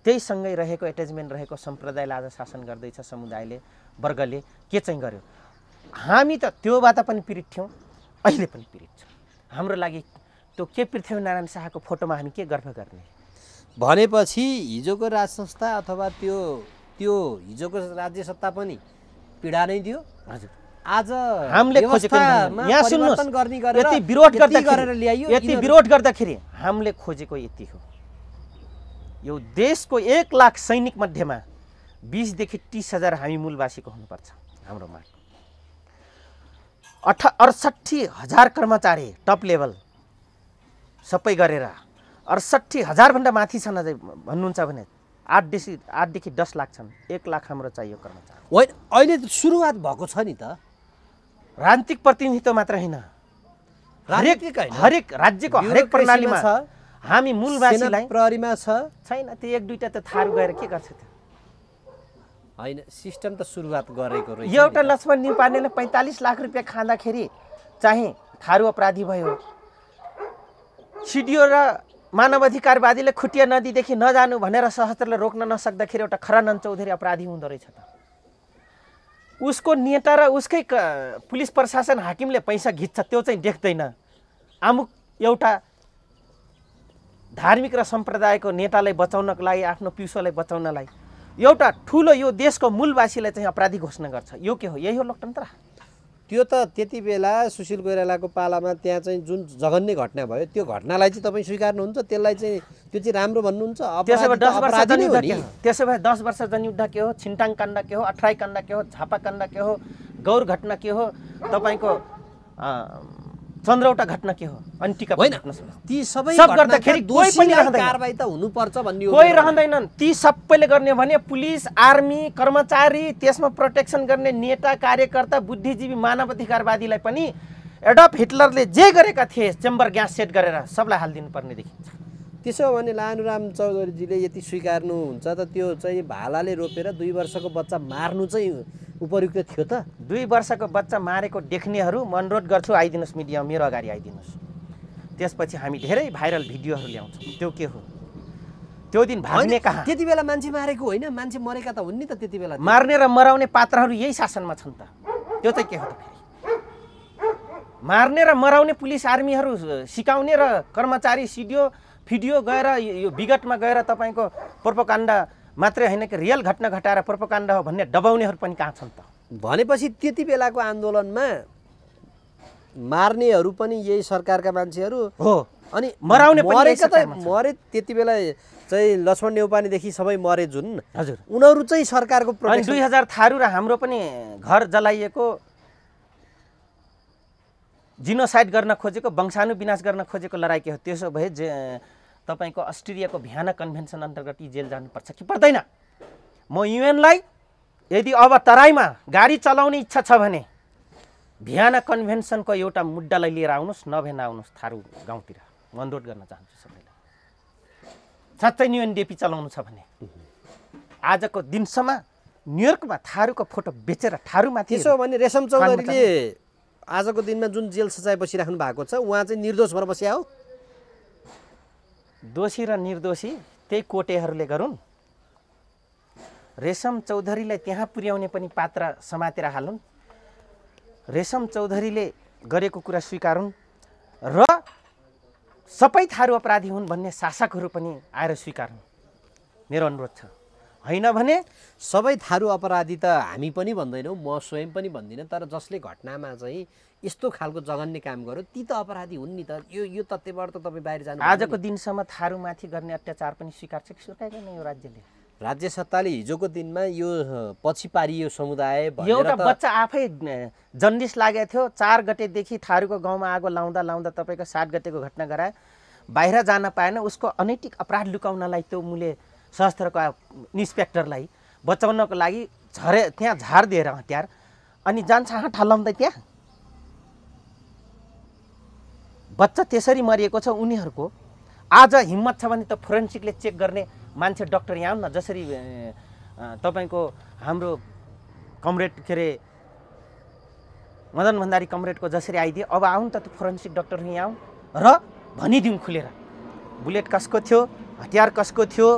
त्यहीसँगै रहेको एट्याचमेन्ट रहेको सम्प्रदायलाई आज शासन गर्दैछ। समुदायले, वर्गले के चाहिँ गर्यो। हामी त त्योबाट पनि पीडित थियौँ, अहिले पनि पीडित छौँ। हाम्रो लागि त्यो के पृथ्वीनारायण शाहको फोटोमा हामी के गर्व गर्ने भनेपछि हिजोको राज संस्था अथवा त्यो हिजोको राज्य सत्ता पनि पीडा नै दियो। हजुर, आज हामीले खोजेको यहाँ सुन्नुहोस्, यति विरोध गर्दाखेरि हामीले खोजेको यति हो। यो देशको 1 लाख सैनिक मध्येमा 20 देखि 30 हजार हामी मूलवासीको हुनुपर्छ। हाम्रो माग 68 हजार कर्मचारी टप लेभल सबै गरेर 68 हजार भन्दा माथि छन् अझै भन्नुहुन्छ भने 8 देखि 10 लाख छन्। 1 लाख हाम्रो चाहियो कर्मचारी। होइन, अहिले सुरुवात भएको छ नि त। राजनीतिक प्रतिनिधित्व मात्र होइन, हरेक राज्यको हरेक प्रणालीमा छ। हामी मूलवासीलाई प्रहरीमा छैन, त्यो 1-2टा त थारू गएर के गर्छ त। होइन, सिस्टम त सुरुवात गरेको रहेछ। एउटा लक्ष्मण निपानेले 45 लाख रुपियाँ खाँदाखेरि चाहिँ थारू अपराधी भयो। सिडिओ र मानवाधिकारवादीले खुटिया नदीदेखि नजानु भनेर सहस्त्रले रोक्न नसक्दाखेरि एउटा खरानन्द चौधरी अपराधी हुँदो रहेछ त। उसको नेता र उसकै पुलिस प्रशासन हाकिमले पैसा घिच्छ, त्यो चाहिँ देख्दैन। अमुक एउटा धार्मिक र सम्प्रदायको नेतालाई बचाउनको लागि, आफ्नो पिउसोलाई बचाउनलाई एउटा ठुलो यो देशको मूलवासीलाई चाहिँ अपराधी घोषणा गर्छ। यो के हो? यही हो लोकतन्त्र। त्यो त त्यति बेला सुशील कोइरालाको पालामा त्यहाँ चाहिँ जुन जघन्य घटना भयो, त्यो घटनालाई चाहिँ तपाईँ स्वीकार्नुहुन्छ? त्यसलाई चाहिँ त्यो चाहिँ राम्रो भन्नुहुन्छ? त्यसो भए 10 वर्ष जनयुद्ध के हो? त्यसो भए 10 वर्ष जनयुद्ध के हो? छिन्टाङ काण्ड के हो? अठराई काण्ड के हो? झापा काण्ड के हो? गौर घटना के हो? तपाईँको चन्द्रौटा घटना के हो? अनि टिका घटना ती सबै गर्दाखेरि कोही पनि कारबाही त हुनुपर्छ भन्ने कोही रहँदैनन्। ती सबैले गर्ने भने पुलिस, आर्मी, कर्मचारी, त्यसमा प्रोटेक्सन गर्ने नेता, कार्यकर्ता, बुद्धिजीवी, मानवाधिकारवादीलाई पनि एडल्फ हिटलरले जे गरेका थिए चेम्बर ग्यास सेट गरेर सबलाई हालिदिनु पर्ने देखिन्छ। त्यसो भने लानुराम चौधरीजीले यति स्वीकार्नुहुन्छ त त्यो चाहिँ भालाले रोपेर 2 वर्षको बच्चा मार्नु चाहिँ उपयुक्त थियो त? 2 वर्षको बच्चा मारेको देख्नेहरू म अनुरोध गर्छु, आइदिनुहोस् मिडियामा, मेरो अगाडि आइदिनुहोस्। त्यसपछि हामी धेरै भाइरल भिडियोहरू ल्याउँछौँ। त्यो के हो? त्यो दिन भाग्ने कहाँ? त्यति बेला मान्छे मारेको होइन, मान्छे मरेका त हुन् नि त त्यति बेला। मार्ने र मराउने पात्रहरू यही शासनमा छन् त। त्यो चाहिँ के हो त फेरि? मार्ने र मराउने पुलिस आर्मीहरू सिकाउने र कर्मचारी भिडियो गएर यो विगतमा गएर तपाईँको प्रोपोगन्डा मात्रै होइन कि रियल घटना घटाएर प्रोपोगन्डा हो भन्ने दबाउनेहरू पनि कहाँ छन् त? भनेपछि त्यति बेलाको आन्दोलनमा मार्नेहरू पनि यही सरकारका मान्छेहरू हो, अनि मराउने मरेका त मरे त्यति बेला चाहिँ लक्ष्मण नेउपानेदेखि सबै मरे जुन। हजुर, उनीहरू चाहिँ सरकारको प्रोटेक्सन। 2000 थारू र हाम्रो पनि घर जलाइएको, जिनोसाइड गर्न खोजेको, वंशाणु विनाश गर्न खोजेको लडाइँ के हो? त्यसो भए तपाईँको अस्ट्रेलियाको भियना कन्भेन्सन अन्तर्गत जेल जानुपर्छ कि पर्दैन? म युएनलाई यदि अब तराईमा गाडी चलाउने इच्छा छ भने भियाना कन्भेन्सनको एउटा मुद्दालाई लिएर आउनुहोस्, नभए नआउनुहोस् थारू गाउँतिर। म अनुरोध गर्न चाहन्छु सबैलाई, साँच्चै नि एनडिएपी चलाउनु छ भने आजको दिनसम्म न्युयोर्कमा थारूको फोटो बेचेर थारूमाथि। त्यसो भने रेशम चौधरीले आजको दिनमा जुन जेल सजाय बसिराख्नु भएको छ उहाँ चाहिँ निर्दोष भएर बसिया हो? दोषी र निर्दोषी त्यही कोटेहरूले गरून्। रेशम चौधरीलाई त्यहाँ पुर्याउने पनि पात्र समातेर हालुन्। रेशम चौधरीले गरेको कुरा स्वीकारुन् र सबै थारू अपराधी हुन् भन्ने शासकहरू पनि आएर स्वीकारुन्। मेरो अनुरोध छ। होइन भने सबै थारू अपराधी त हामी पनि भन्दैनौँ, म स्वयं पनि भन्दिनँ, तर जसले घटनामा चाहिँ यस्तो खालको जघन्य काम गर्यो ती त अपराधी हुन् नि त। यो तथ्यबाट त तपाईँ बाहिर जानु। आजको दिनसम्म थारूमाथि गर्ने अत्याचार पनि स्वीकार्छ कि स्वीकार्दैन यो राज्यले? राज्य सत्ताले हिजोको दिनमा यो पछि पारियो समुदाय एउटा बच्चा आफै जन्डिस लागेको थियो, 4 गतेदेखि थारूको गाउँमा आगो लाउँदा लाउँदा तपाईँको 7 गतेको घटना गराए, बाहिर जान पाएन। उसको अनैतिक अपराध लुकाउनलाई त्यो मुले सशस्त्रको इन्सपेक्टरलाई बचाउनको लागि त्यहाँ झार दिएर हतियार अनि जान्छ हाँठा लाउँदै त्यहाँ बच्चा त्यसरी मरिएको छ। उनीहरूको आज हिम्मत छ भने त फोरेन्सिकले चेक गर्ने मान्छे डक्टर यहाँ न, जसरी तपाईँको हाम्रो कमरेड के अरे मदन भण्डारी कमरेडको जसरी आइदिए, अब आउनु त फोरेन्सिक डक्टर यहाँ आउँ र भनिदिउँ खुलेर बुलेट कसको थियो, हतियार कसको थियो,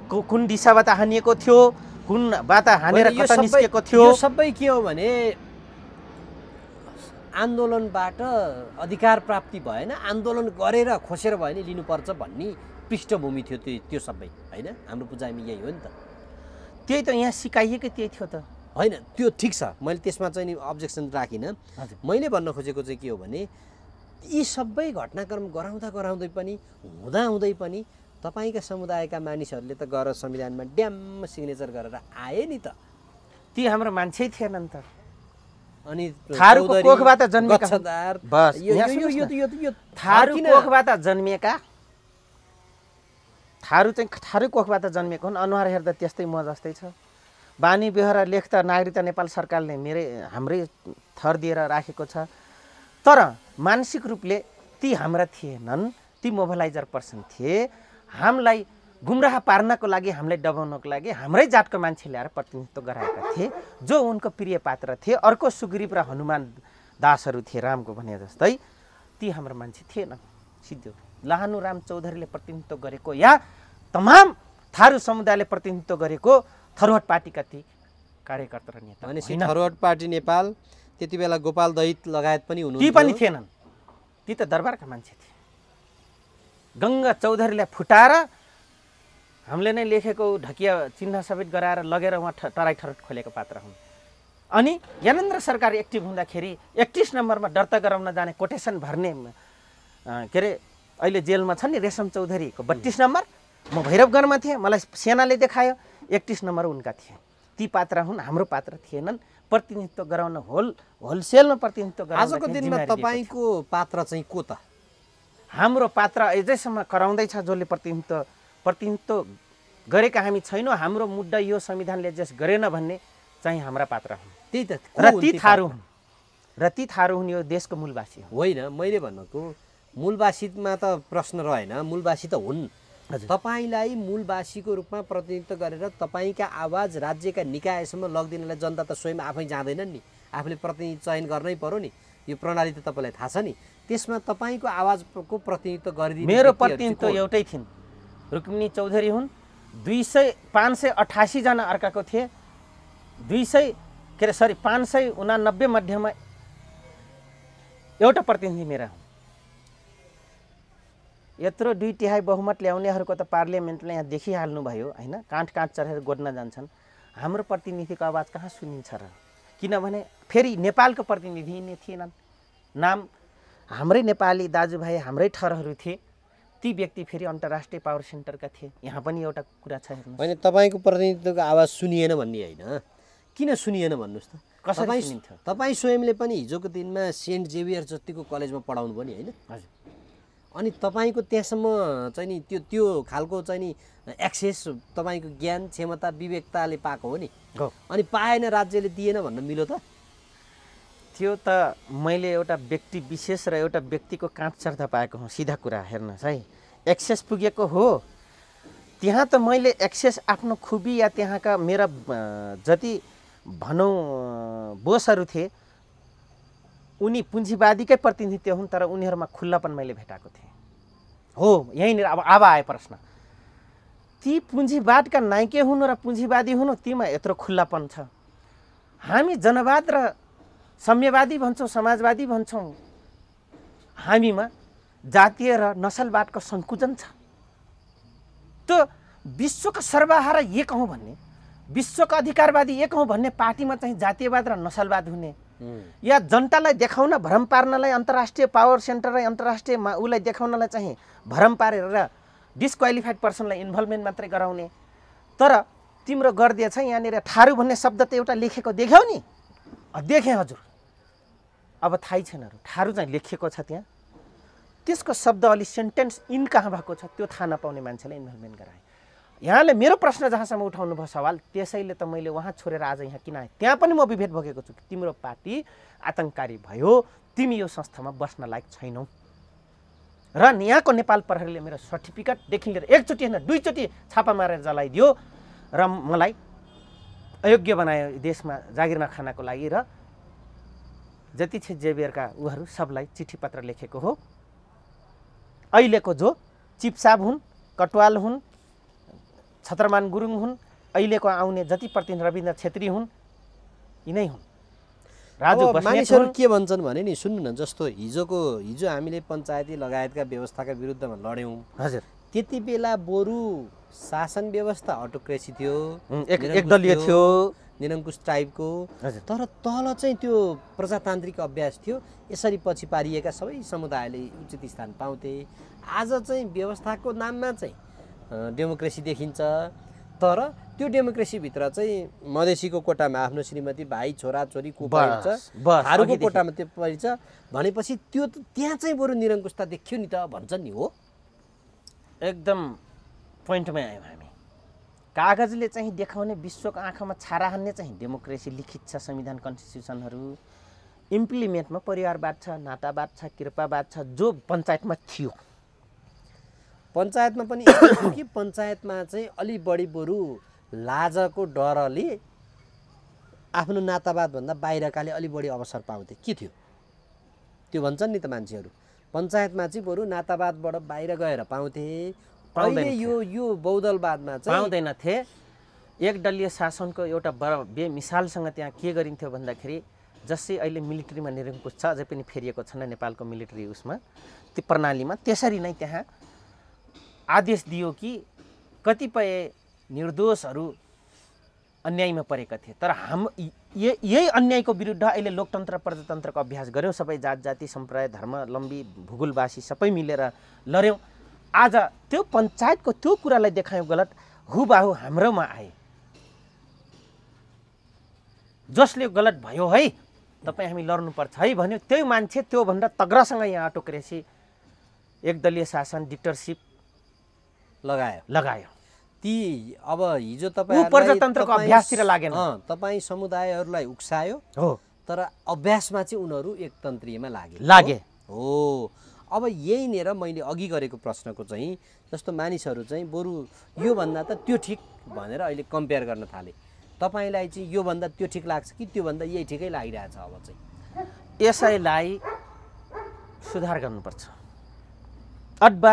कुन दिशाबाट हानिएको थियो, कुनबाट हानेर कता निस्केको थियो। यो सबै के हो भने आन्दोलनबाट अधिकार प्राप्ति भएन, आन्दोलन गरेर खोसेर भयो नि लिनुपर्छ भन्ने पृष्ठभूमि थियो त्यो सबै, होइन? हाम्रो पुजाइमा यही हो नि त। त्यही त यहाँ सिकाइएकै त्यही थियो त, होइन? त्यो ठिक छ, मैले त्यसमा चाहिँ नि अब्जेक्सन राखिनँ। मैले भन्न खोजेको चाहिँ के हो भने यी सबै घटनाक्रम गराउँदै पनि हुँदै पनि तपाईँका समुदायका मानिसहरूले त गएर संविधानमा ड्याम्म सिग्नेचर गरेर आए नि त। ती हाम्रो मान्छे थिएनन् त। अनि थारूको कोखबाट जन्मेका बस थारू कोखबाट जन्मिएका थारू चाहिँ थारू कोखबाट जन्मेको हुन्। अनुहार हेर्दा त्यस्तै म जस्तै छ। बानी व्यवहार लेख्दा नागरिकता नेपाल सरकारले हाम्रै थर दिएर राखेको छ। तर मानसिक रूपले ती हाम्रा थिएनन्, ती मोबिलाइजर पर्सन थिए। हामीलाई गुमराह पार्नको लागि, हामीलाई दबाउनको लागि हाम्रै जातको मान्छे ल्याएर प्रतिनिधित्व गराएका थिए, जो उनको प्रिय पात्र थिए। अर्को सुग्रीव र हनुमान दासहरू थिए रामको भने जस्तै, ती हाम्रो मान्छे थिएनन्। सिद्धो लाहानु राम चौधरीले प्रतिनिधित्व गरेको या तमाम थारू समुदायले प्रतिनिधित्व गरेको थरुहट पार्टीका ती कार्यकर्ता र नेता। भनेपछि थरुहट पार्टी नेपाल त्यति बेला गोपाल दैत लगायत पनि हुनुहुन्थ्यो? ती पनि थिएनन्, ती त दरबारका मान्छे थिए। गङ्गा चौधरीलाई फुटाएर हामीले नै लेखेको ढकिया चिन्ह समेत गराएर लगेर उहाँ तराई ठरट खोलेको पात्र हुन्। अनि ज्ञानेन्द्र सरकार एक्टिभ हुँदाखेरि 31 नम्बरमा दर्ता गराउन जाने कोटेसन भर्ने के अरे अहिले जेलमा छ नि रेशम चौधरीको 32 नम्बर, म भैरवगढमा थिएँ, मलाई सेनाले देखायो, 31 नम्बर उनका थिए। ती पात्र हुन्, हाम्रो पात्र थिएनन्। प्रतिनिधित्व गराउन होलसेलमा प्रतिनिधित्व गराउन आजको दिनमा तपाईँको पात्र चाहिँ को त? हाम्रो पात्र अझैसम्म कराउँदैछ जसले प्रतिनिधित्व गरेका हामी छैनौँ। हाम्रो मुद्दा यो संविधानले जस गरेन भन्ने चाहिँ हाम्रा पात्र हुन्। त्यही त, र ती थारू हुन् यो देशको मूलवासी होइन। मैले भन्नुको मूलवासीमा त प्रश्न रहेन, मूलवासी त हुन्। तपाईँलाई मूलवासीको रूपमा प्रतिनिधित्व गरेर तपाईँका आवाज राज्यका निकायसम्म लगिदिनलाई जनता त स्वयं आफै जाँदैनन् नि, आफूले प्रतिनिधि चयन गर्नै पर्यो नि। यो प्रणाली त तपाईँलाई थाहा छ नि। त्यसमा तपाईँको आवाजको प्रतिनिधित्व गरिदिनु। मेरो प्रतिनिधित्व एउटै थिइन्, रुक्मिणी चौधरी हुन्। 588 जना अर्काको थिए। 589 मध्येमा एउटा प्रतिनिधि मेरा हुन्। यत्रो 2/3 बहुमत ल्याउनेहरूको त पार्लियामेन्टले यहाँ देखिहाल्नु भयो होइन, काँठ चढेर गोड्न जान्छन्। हाम्रो प्रतिनिधिको आवाज कहाँ सुनिन्छ र? किनभने फेरि नेपालको प्रतिनिधि नै थिएनन्। नाम हाम्रै नेपाली दाजुभाइ, हाम्रै ठरहरू थिए। ती व्यक्ति फेरि अन्तर्राष्ट्रिय पावर सेन्टरका थिए। यहाँ पनि एउटा कुरा छ हेर्नुहोस्। होइन, तपाईँको प्रतिनिधित्वको आवाज सुनिएन भन्ने होइन, किन सुनिएन भन्नुहोस् त? कसरी सुनिन्थ्यो? तपाईँ स्वयंले पनि हिजोको दिनमा सेन्ट जेभियर जतिको कलेजमा पढाउनु भयो नि, होइन? हजुर। अनि तपाईँको त्यहाँसम्म चाहिँ नि त्यो खालको चाहिँ नि एक्सेस तपाईँको ज्ञान क्षमता विवेकताले पाएको हो नि। अनि पाएन, राज्यले दिएन भन्न मिल्यो त? त्यो त मैले एउटा व्यक्ति विशेष र एउटा व्यक्तिको काँध चढ्दा पाएको हुँ। सिधा कुरा हेर्नुहोस् है, एक्सेस पुगेको हो त्यहाँ त मैले एक्सेस आफ्नो खुबी या त्यहाँका मेरा जति भनौँ बोसहरू थिए उनी पुँजीवादीकै प्रतिनिधित्व हुन्, तर उनीहरूमा खुल्लापन मैले भेटाएको थिएँ। हो यहीँनिर अब आए प्रश्न, ती पुँजीवादका नाइके हुनु र पुँजीवादी हुनु तीमा यत्रो खुल्लापन छ। हामी जनवाद र साम्यवादी भन्छौँ, समाजवादी भन्छौँ, हामीमा जातीय र नसलवादको सङ्कुचन छ। त्यो विश्वका सर्वहारा एक हौँ भन्ने, विश्वका अधिकारवादी एक हौँ भन्ने पार्टीमा चाहिँ जातीयवाद र नसलवाद हुने या जनतालाई देखाउन भ्रम पार्नलाई अन्तर्राष्ट्रिय पावर सेन्टर र अन्तर्राष्ट्रिय उसलाई देखाउनलाई चाहिँ भ्रम पारेर र डिस्क्वालिफाइड पर्सनलाई इन्भल्भमेन्ट मात्रै गराउने। तर तिम्रो गरिदिएछ यहाँनिर ठारू भन्ने शब्द त एउटा लेखेको देख्यौ नि? देखेँ हजुर। अब थाहै छैन ठारू चाहिँ लेखिएको छ त्यहाँ, त्यसको शब्द अलि सेन्टेन्स इन कहाँ भएको छ त्यो थाहा नपाउने मान्छेलाई इन्भल्भमेन्ट गराए। यहाँले मेरो प्रश्न जहाँसम्म उठाउनु भयो सवाल, त्यसैले त मैले वहाँ छोडेर आज यहाँ किन आएँ? त्यहाँ पनि म विभेद भोगेको छु। तिम्रो पार्टी आतङ्ककारी भयो, तिमी यो संस्थामा बस्न लायक छैनौ। र यहाँको नेपाल प्रहरीले मेरो सर्टिफिकेटदेखि लिएर एकचोटि होइन दुईचोटि छापा मारेर जलाइदियो र मलाई अयोग्य बनायो देशमा जागिर नखानको लागि। र जति छ जेबियरका उहरू सबलाई चिठी पत्र लेखेको हो। अहिलेको जो चिफ साहब हुन्, कटवाल हुन्, छत्रमान गुरुङ हुन्, अहिलेको आउने जति प्रतिनिधि रविन्द्र छेत्री हुन्, यिनै हुन्। राजु मानिसहरू के भन्छन् भने नि सुन्नु न, जस्तो हिजो हामीले पञ्चायती लगायतका व्यवस्थाका विरुद्धमा लड्यौँ हजुर, त्यति बेला बरु शासन व्यवस्था अटोक्रेसी थियो, एकदलीय थियो, निरङ्कुश टाइपको, तर तल चाहिँ त्यो प्रजातान्त्रिक अभ्यास थियो। यसरी पछि पारिएका सबै समुदायले उचित स्थान पाउँथे। आज चाहिँ व्यवस्थाको नाममा चाहिँ डेमोक्रेसी देखिन्छ, तर त्यो डेमोक्रेसीभित्र चाहिँ मधेसीको कोटामा आफ्नो श्रीमती, भाइ, छोरा छोरी को पर्छ, हारूको कोटामा त्यो पर्छ भनेपछि त्यो त्यहाँ चाहिँ बरु निरङ्कुशता देखियो नि त भन्छन् नि। हो, एकदम पोइन्टमै आयौँ हामी। कागजले चाहिँ देखाउने, विश्वको आँखामा छारा हान्ने चाहिँ डेमोक्रेसी लिखित छ, संविधान कन्स्टिट्युसनहरू। इम्प्लिमेन्टमा परिवारवाद छ, नातावाद छ, कृपावाद छ, जो पञ्चायतमा थियो। पञ्चायतमा पनि यस्तो कि पञ्चायतमा चाहिँ अलि बढी बरु लाजको डरले आफ्नो नातावादभन्दा बाहिरकाले अलि बढी अवसर पाउँथे। के थियो त्यो भन्छन् नि त मान्छेहरू। पञ्चायतमा चाहिँ बरु नातावादबाट बाहिर गएर पाउँथे। अहिले यो बहुदलवादमा चाहिँ पाउँदैनथे। एकदलीय शासनको एउटा बेमिसालसँग त्यहाँ के गरिन्थ्यो भन्दाखेरि, जसै अहिले मिलिट्रीमा निरङ्कुश छ, अझै पनि फेरिएको छैन नेपालको मिलिट्री उसमा, त्यो प्रणालीमा त्यसरी नै त्यहाँ आदेश दियो कि कतिपय निर्दोषहरू अन्यायमा परेका थिए। तर यही अन्यायको विरुद्ध अहिले लोकतन्त्र प्रजातन्त्रको अभ्यास गऱ्यौँ। सबै जात जाति सम्प्रदाय धर्मावलम्बी भूगोलवासी सबै मिलेर लड्यौँ। आज त्यो पञ्चायतको त्यो कुरालाई देखायौँ गलत, हुबाहु हाम्रोमा आए। जसले गलत भयो है तपाईँ हामी लड्नुपर्छ है भन्यो, त्यही मान्छे त्योभन्दा तग्रासँग यहाँ अटोक्रेसी, एकदलीय शासन, डिक्टरसिप लगायो। ती अब हिजो तपाईँ प्रजातन्त्रको अभ्यासतिर लागेन। तपाईँ समुदायहरूलाई उक्सायो हो, तर अभ्यासमा चाहिँ उनीहरू एकतन्त्रीयमा लागे हो। अब यहीँनिर मैले अघि गरेको प्रश्नको चाहिँ जस्तो मानिसहरू चाहिँ बरु योभन्दा त त्यो ठिक भनेर अहिले कम्पेयर गर्न थाले। तपाईँलाई चाहिँ योभन्दा त्यो ठिक लाग्छ कि त्योभन्दा यही ठिकै लागिरहेछ? अब चाहिँ यसैलाई सुधार गर्नुपर्छ। अथवा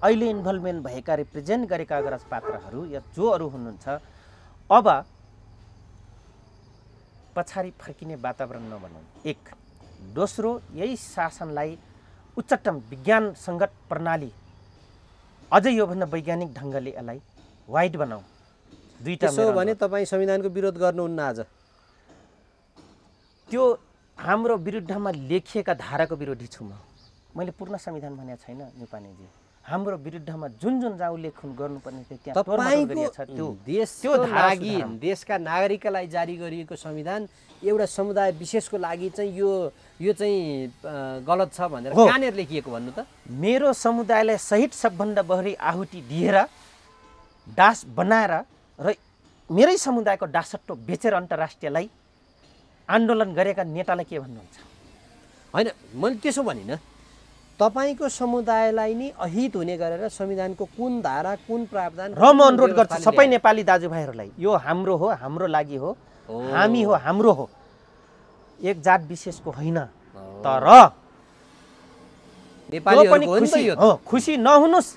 अहिले इन्भल्भमेन्ट भएका रिप्रेजेन्ट गरेका अग्रज पात्रहरू या जोहरू हुनुहुन्छ, अब पछाडि फर्किने वातावरण नबनाउँ। एक। दोस्रो, यही शासनलाई उच्चतम विज्ञान सङ्गत प्रणाली, अझै योभन्दा वैज्ञानिक ढङ्गले यसलाई वाइड बनाऊ। दुईटा त्यसो भने तपाईँ संविधानको विरोध गर्नुहुन्न आज? त्यो हाम्रो विरुद्धमा लेखिएका धाराको विरोधी छु म। मैले पूर्ण संविधान भनेको छैन नेपालीजी। हाम्रो विरुद्धमा जुन जुन जाउ लेखन गर्नुपर्ने थियो त्यहाँ देशको लागि, देशका नागरिकलाई जारी गरिएको संविधान एउटा समुदाय विशेषको लागि चाहिँ यो चाहिँ गलत छ भनेर कहाँनिर लेखिएको भन्नु त? मेरो समुदायलाई सहित सबभन्दा बढी आहुति दिएर दास बनाएर र मेरै समुदायको दासत्व बेचेर अन्तर्राष्ट्रियलाई आन्दोलन गरेका नेतालाई के भन्नुहुन्छ? होइन, मैले त्यसो भनिनँ। तपाईँको समुदायलाई नि अहित हुने गरेर संविधानको कुन धारा कुन प्रावधान र म अनुरोध गर्छु सबै नेपाली दाजुभाइहरूलाई, यो हाम्रो हो, हाम्रो लागि हो, हामी हो, हाम्रो हो, एक जात विशेषको होइन। तर खुसी नहुनुस्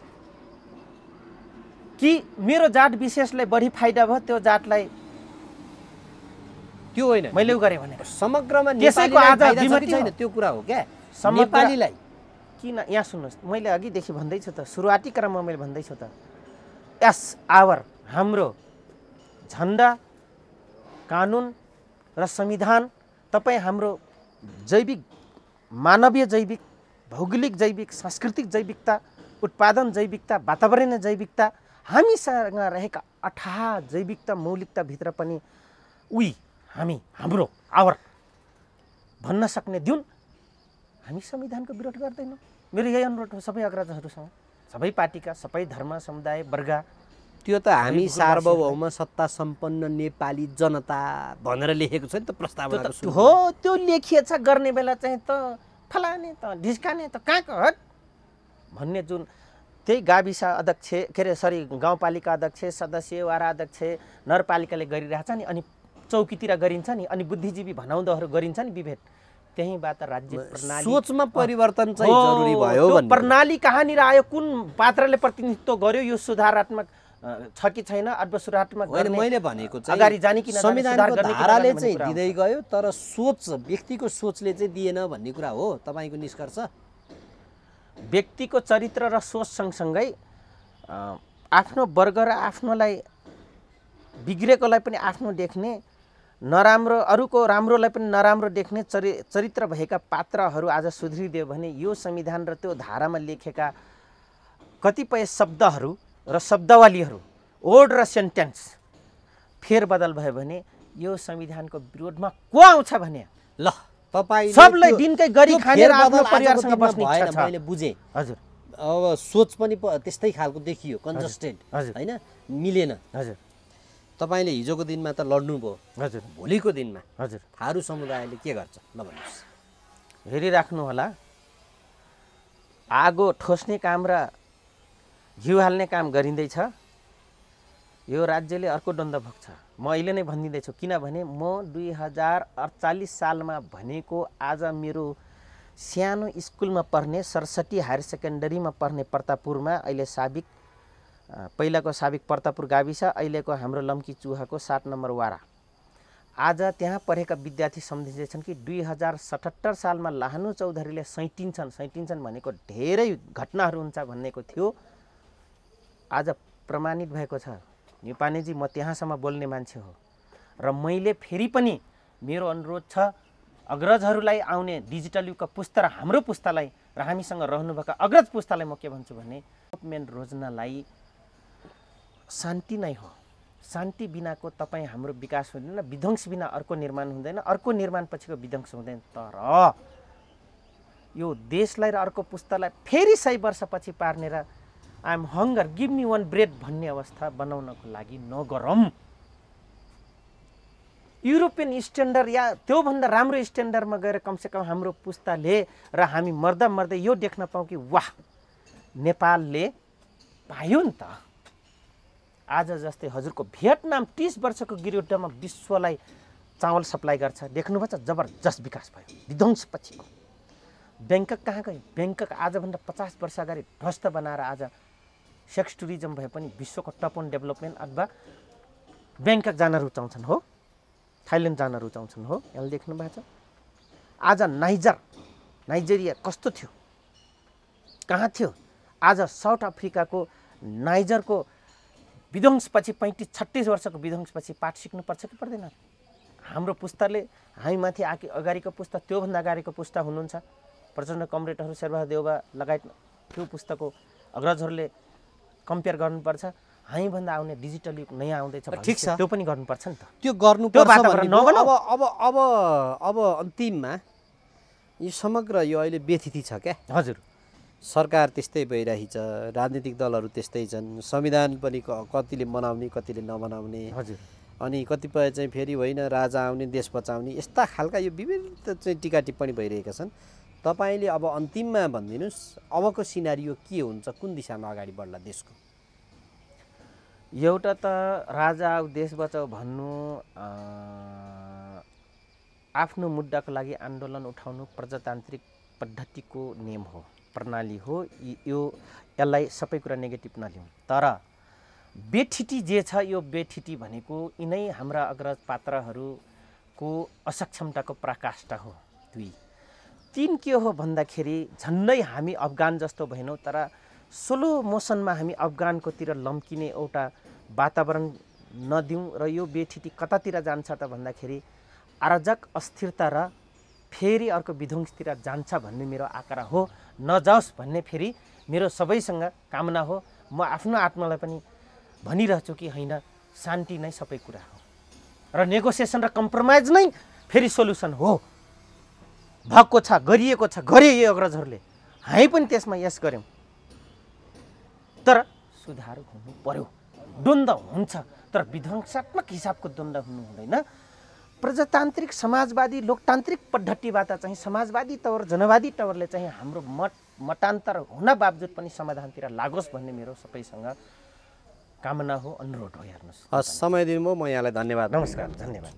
कि मेरो जात विशेषलाई बढी फाइदा भयो, त्यो जातलाई त्यो होइन मैले उ गरेँ भने समग्रमा त्यसैको आज विमति छैन, त्यो कुरा हो क्या। नेपालीलाई किन यहाँ सुन्नुहोस्, मैले अघिदेखि भन्दैछु त, सुरुवाती क्रममा मैले भन्दैछु त, यस आवर हाम्रो झन्डा, कानुन र संविधान, तपाईँ हाम्रो जैविक, मानवीय जैविक, भौगोलिक जैविक, सांस्कृतिक जैविकता, उत्पादन जैविकता, वातावरणीय जैविकता, हामीसँग रहेका अथाह जैविकता मौलिकताभित्र पनि हामी हाम्रो आवर भन्न सक्ने दिउन्। हामी संविधानको विरोध गर्दैनौँ। मेरो यही अनुरोध हो सबै अग्रजहरूसँग, सबै पार्टीका, सबै धर्म, समुदाय, वर्ग। त्यो त हामी सार्वभौम सत्ता सम्पन्न नेपाली जनता भनेर लेखेको छ नि त प्रस्तावना हो। त्यो लेखिएछ गर्ने बेला चाहिँ त फलाने त ढिस्काने त कहाँको हट भन्ने जुन त्यही गाविस अध्यक्ष के अरे सरी गाउँपालिका अध्यक्ष, सदस्य, वारा अध्यक्ष, नगरपालिकाले गरिरहेछ नि, अनि चौकीतिर गरिन्छ नि, अनि बुद्धिजीवी भनाउँदोहरू गरिन्छ नि विभेद, त्यहीँबाट राज्य प्रणाली सोचमा परिवर्तन चाहिँ जरुरी भयो भन्ने प्रणाली कहाँनिर आयो, कुन पात्रले प्रतिनिधित्व गर्यो, यो सुधारात्मक छ कि छैन, अथवा सुधारात्मक होइन। मैले भनेको चाहिँ अगाडि जाने कि संविधानको धाराले चाहिँ दिँदै गयो, तर सोच, व्यक्तिको सोचले चाहिँ दिएन भन्ने कुरा हो तपाईँको निष्कर्ष? व्यक्तिको चरित्र र सोच सँगसँगै आफ्नो वर्ग र आफ्नोलाई बिग्रेकोलाई पनि आफ्नो देख्ने, नराम्रो अरूको राम्रोलाई पनि नराम्रो देख्ने चरित्र भएका पात्रहरू आज सुध्रिदियो भने यो संविधान र त्यो धारामा लेखेका कतिपय शब्दहरू र शब्दावलीहरू, वर्ड र सेन्टेन्स फेरबदल भयो भने यो संविधानको विरोधमा को आउँछ भने ल तपाईले सबलाई दिनकै गरी खाने आफ्नो परिवारसँग बस्ने इच्छा छ। मैले बुझेँ हजुर। अब सोच पनि त्यस्तै खालको देखियो, कन्जस्टेन्ट होइन, मिलेन। हजुर। तपाईले हिजोको दिनमा त लड्नु भयो, हजुर, भोलिको दिनमा हजुर थारू समुदायले के गर्छ नभन्नुहोस्? हेरिराख्नु होला, आगो ठोस्ने काम र घिउ हाल्ने काम गरिँदैछ। यो राज्यले अर्को द्वन्द्व भोग्छ। म अहिले नै भनिदिँदैछु, किनभने म 2048 सालमा भनेको आज मेरो सानो स्कुलमा पढ्ने सरस्वती हायर सेकेन्डरीमा पढ्ने प्रतापपुरमा, अहिले साबिक पहिलाको साबिक प्रतापपुर गाविस, अहिलेको हाम्रो लम्की चुहाको 7 नम्बर वारा, आज त्यहाँ पढेका विद्यार्थी सम्झिँदैछन् कि 2077 सालमा लाहानु चौधरीले सैटिन्छन् भनेको धेरै घटनाहरू हुन्छ भन्नेको थियो। आज प्रमाणित भएको छ। नेपानेजी, म त्यहाँसम्म बोल्ने मान्छे हो र मैले फेरि पनि मेरो अनुरोध छ अग्रजहरूलाई आउने डिजिटल युगका पुस्ता र हाम्रो पुस्तालाई र हामीसँग रहनुभएका अग्रज पुस्तालाई म के भन्छु भने डेभलपमेन्ट रोज्नलाई शान्ति नै हो। शान्ति बिनाको तपाईँ हाम्रो विकास हुँदैन, विध्वंस बिना अर्को निर्माण हुँदैन, अर्को निर्माण पछिको विध्वंस हुँदैन। तर यो देशलाई र अर्को पुस्तालाई फेरि 100 वर्षपछि पार्ने र I am hunger give me one bread भन्ने अवस्था बनाउनको लागि नगरौँ। युरोपियन स्ट्यान्डर्ड या त्योभन्दा राम्रो स्ट्यान्डर्डमा गएर कमसेकम हाम्रो पुस्ताले र हामी मर्दा मर्दै यो देख्न पाऊँ कि वाह, नेपालले पायो नि त। आज जस्तै हजुरको भियतनाम 30 वर्षको गिरियुद्धमा विश्वलाई चावल सप्लाई गर्छ, देख्नुभएको छ, जबरजस्त विकास भयो विध्वंस पछिको। ब्याङ्कक कहाँ गयो? ब्याङ्कक आजभन्दा 50 वर्ष अगाडि ध्वस्त बनाएर आज सेक्स टुरिज्म भए पनि विश्वको टप 1 डेभलपमेन्ट अथवा ब्याङ्कक जान रुचाउँछन् हो, थाइल्यान्ड जान रुचाउँछन् हो। यहाँ देख्नु भएको छ। आज नाइजेरिया कस्तो थियो, कहाँ थियो? आज साउथ अफ्रिकाको नाइजरको विध्वंसपछि 35-36 वर्षको विध्वंसपछि पाठ सिक्नुपर्छ कि पर्दैन? हाम्रो पुस्ताले हामीमाथि अगाडिको पुस्ता, त्योभन्दा अगाडिको पुस्ता हुनुहुन्छ, प्रचण्ड कमरेडहरू, शेरबहादुर देउवा लगायत त्यो पुस्ताको अग्रजहरूले कम्पेयर गर्नुपर्छ। हामीभन्दा आउने डिजिटल युग नयाँ आउँदैछ, ठिक छ, त्यो पनि गर्नुपर्छ नि त। त्यो गर्नुपर्छ। अब अन्तिममा यो समग्र यो अहिले व्यथिति छ क्या। हजुर। सरकार त्यस्तै भइरहेछ, राजनीतिक दलहरू त्यस्तै छन्, संविधान पनि कतिले मनाउने कतिले नमनाउने। हजुर। अनि कतिपय चाहिँ फेरि होइन राजा आउने देश बचाउने यस्ता खालका यो विविध चाहिँ टिका टिप्पणी भइरहेका छन्। तपाईँले अब अन्तिममा भनिदिनुहोस् अबको सिनारियो के हुन्छ, कुन दिशामा अगाडि बढ्ला देशको? एउटा त राजा आऊ देश बचाऊ भन्नु आफ्नो मुद्दाको लागि आन्दोलन उठाउनु प्रजातान्त्रिक पद्धतिको नियम हो, प्रणाली हो। यसलाई सबै कुरा नेगेटिभ नलिउँ, तर बेठिटी जे छ यो बेठिटी भनेको यिनै हाम्रा अग्रज पात्रहरूको असक्षमताको प्रकाष्ठा हो। 2 3 के हो भन्दाखेरि झन्डै हामी अफगान जस्तो भएनौँ, तर स्लो मोसनमा हामी अफगानकोतिर लम्किने एउटा वातावरण नदिउँ। र यो बेठिटी कतातिर जान्छ त भन्दाखेरि अराजक अस्थिरता र फेरि अर्को विध्वंसतिर जान्छ भन्ने मेरो आकारा हो। नजाओस् भन्ने फेरि मेरो सबैसँग कामना हो। म आफ्नो आत्मालाई पनि भनिरहेछु कि होइन, शान्ति नै सबै कुरा हो र नेगोसिएसन र कम्प्रोमाइज नै फेरि सोल्युसन हो। भएको छ, गरिएको छ, गरे यो अग्रजहरूले, हामी पनि त्यसमा यस गऱ्यौँ, तर सुधार हुनु पर्यो। द्वन्द्व हुन्छ तर विध्वंसात्मक हिसाबको द्वन्द्व हुनु हुँदैन। प्रजातान्त्रिक समाजवादी लोकतान्त्रिक पद्धतिबाट चाहिँ समाजवादी तवर जनवादी तवरले चाहिँ हाम्रो मतान्तर हुन बावजुद पनि समाधानतिर लागोस् भन्ने मेरो सबैसँग कामना हो, अनुरोध हो। हेर्नुहोस्, समय दिनुभयो, म यहाँलाई धन्यवाद। नमस्कार, धन्यवाद।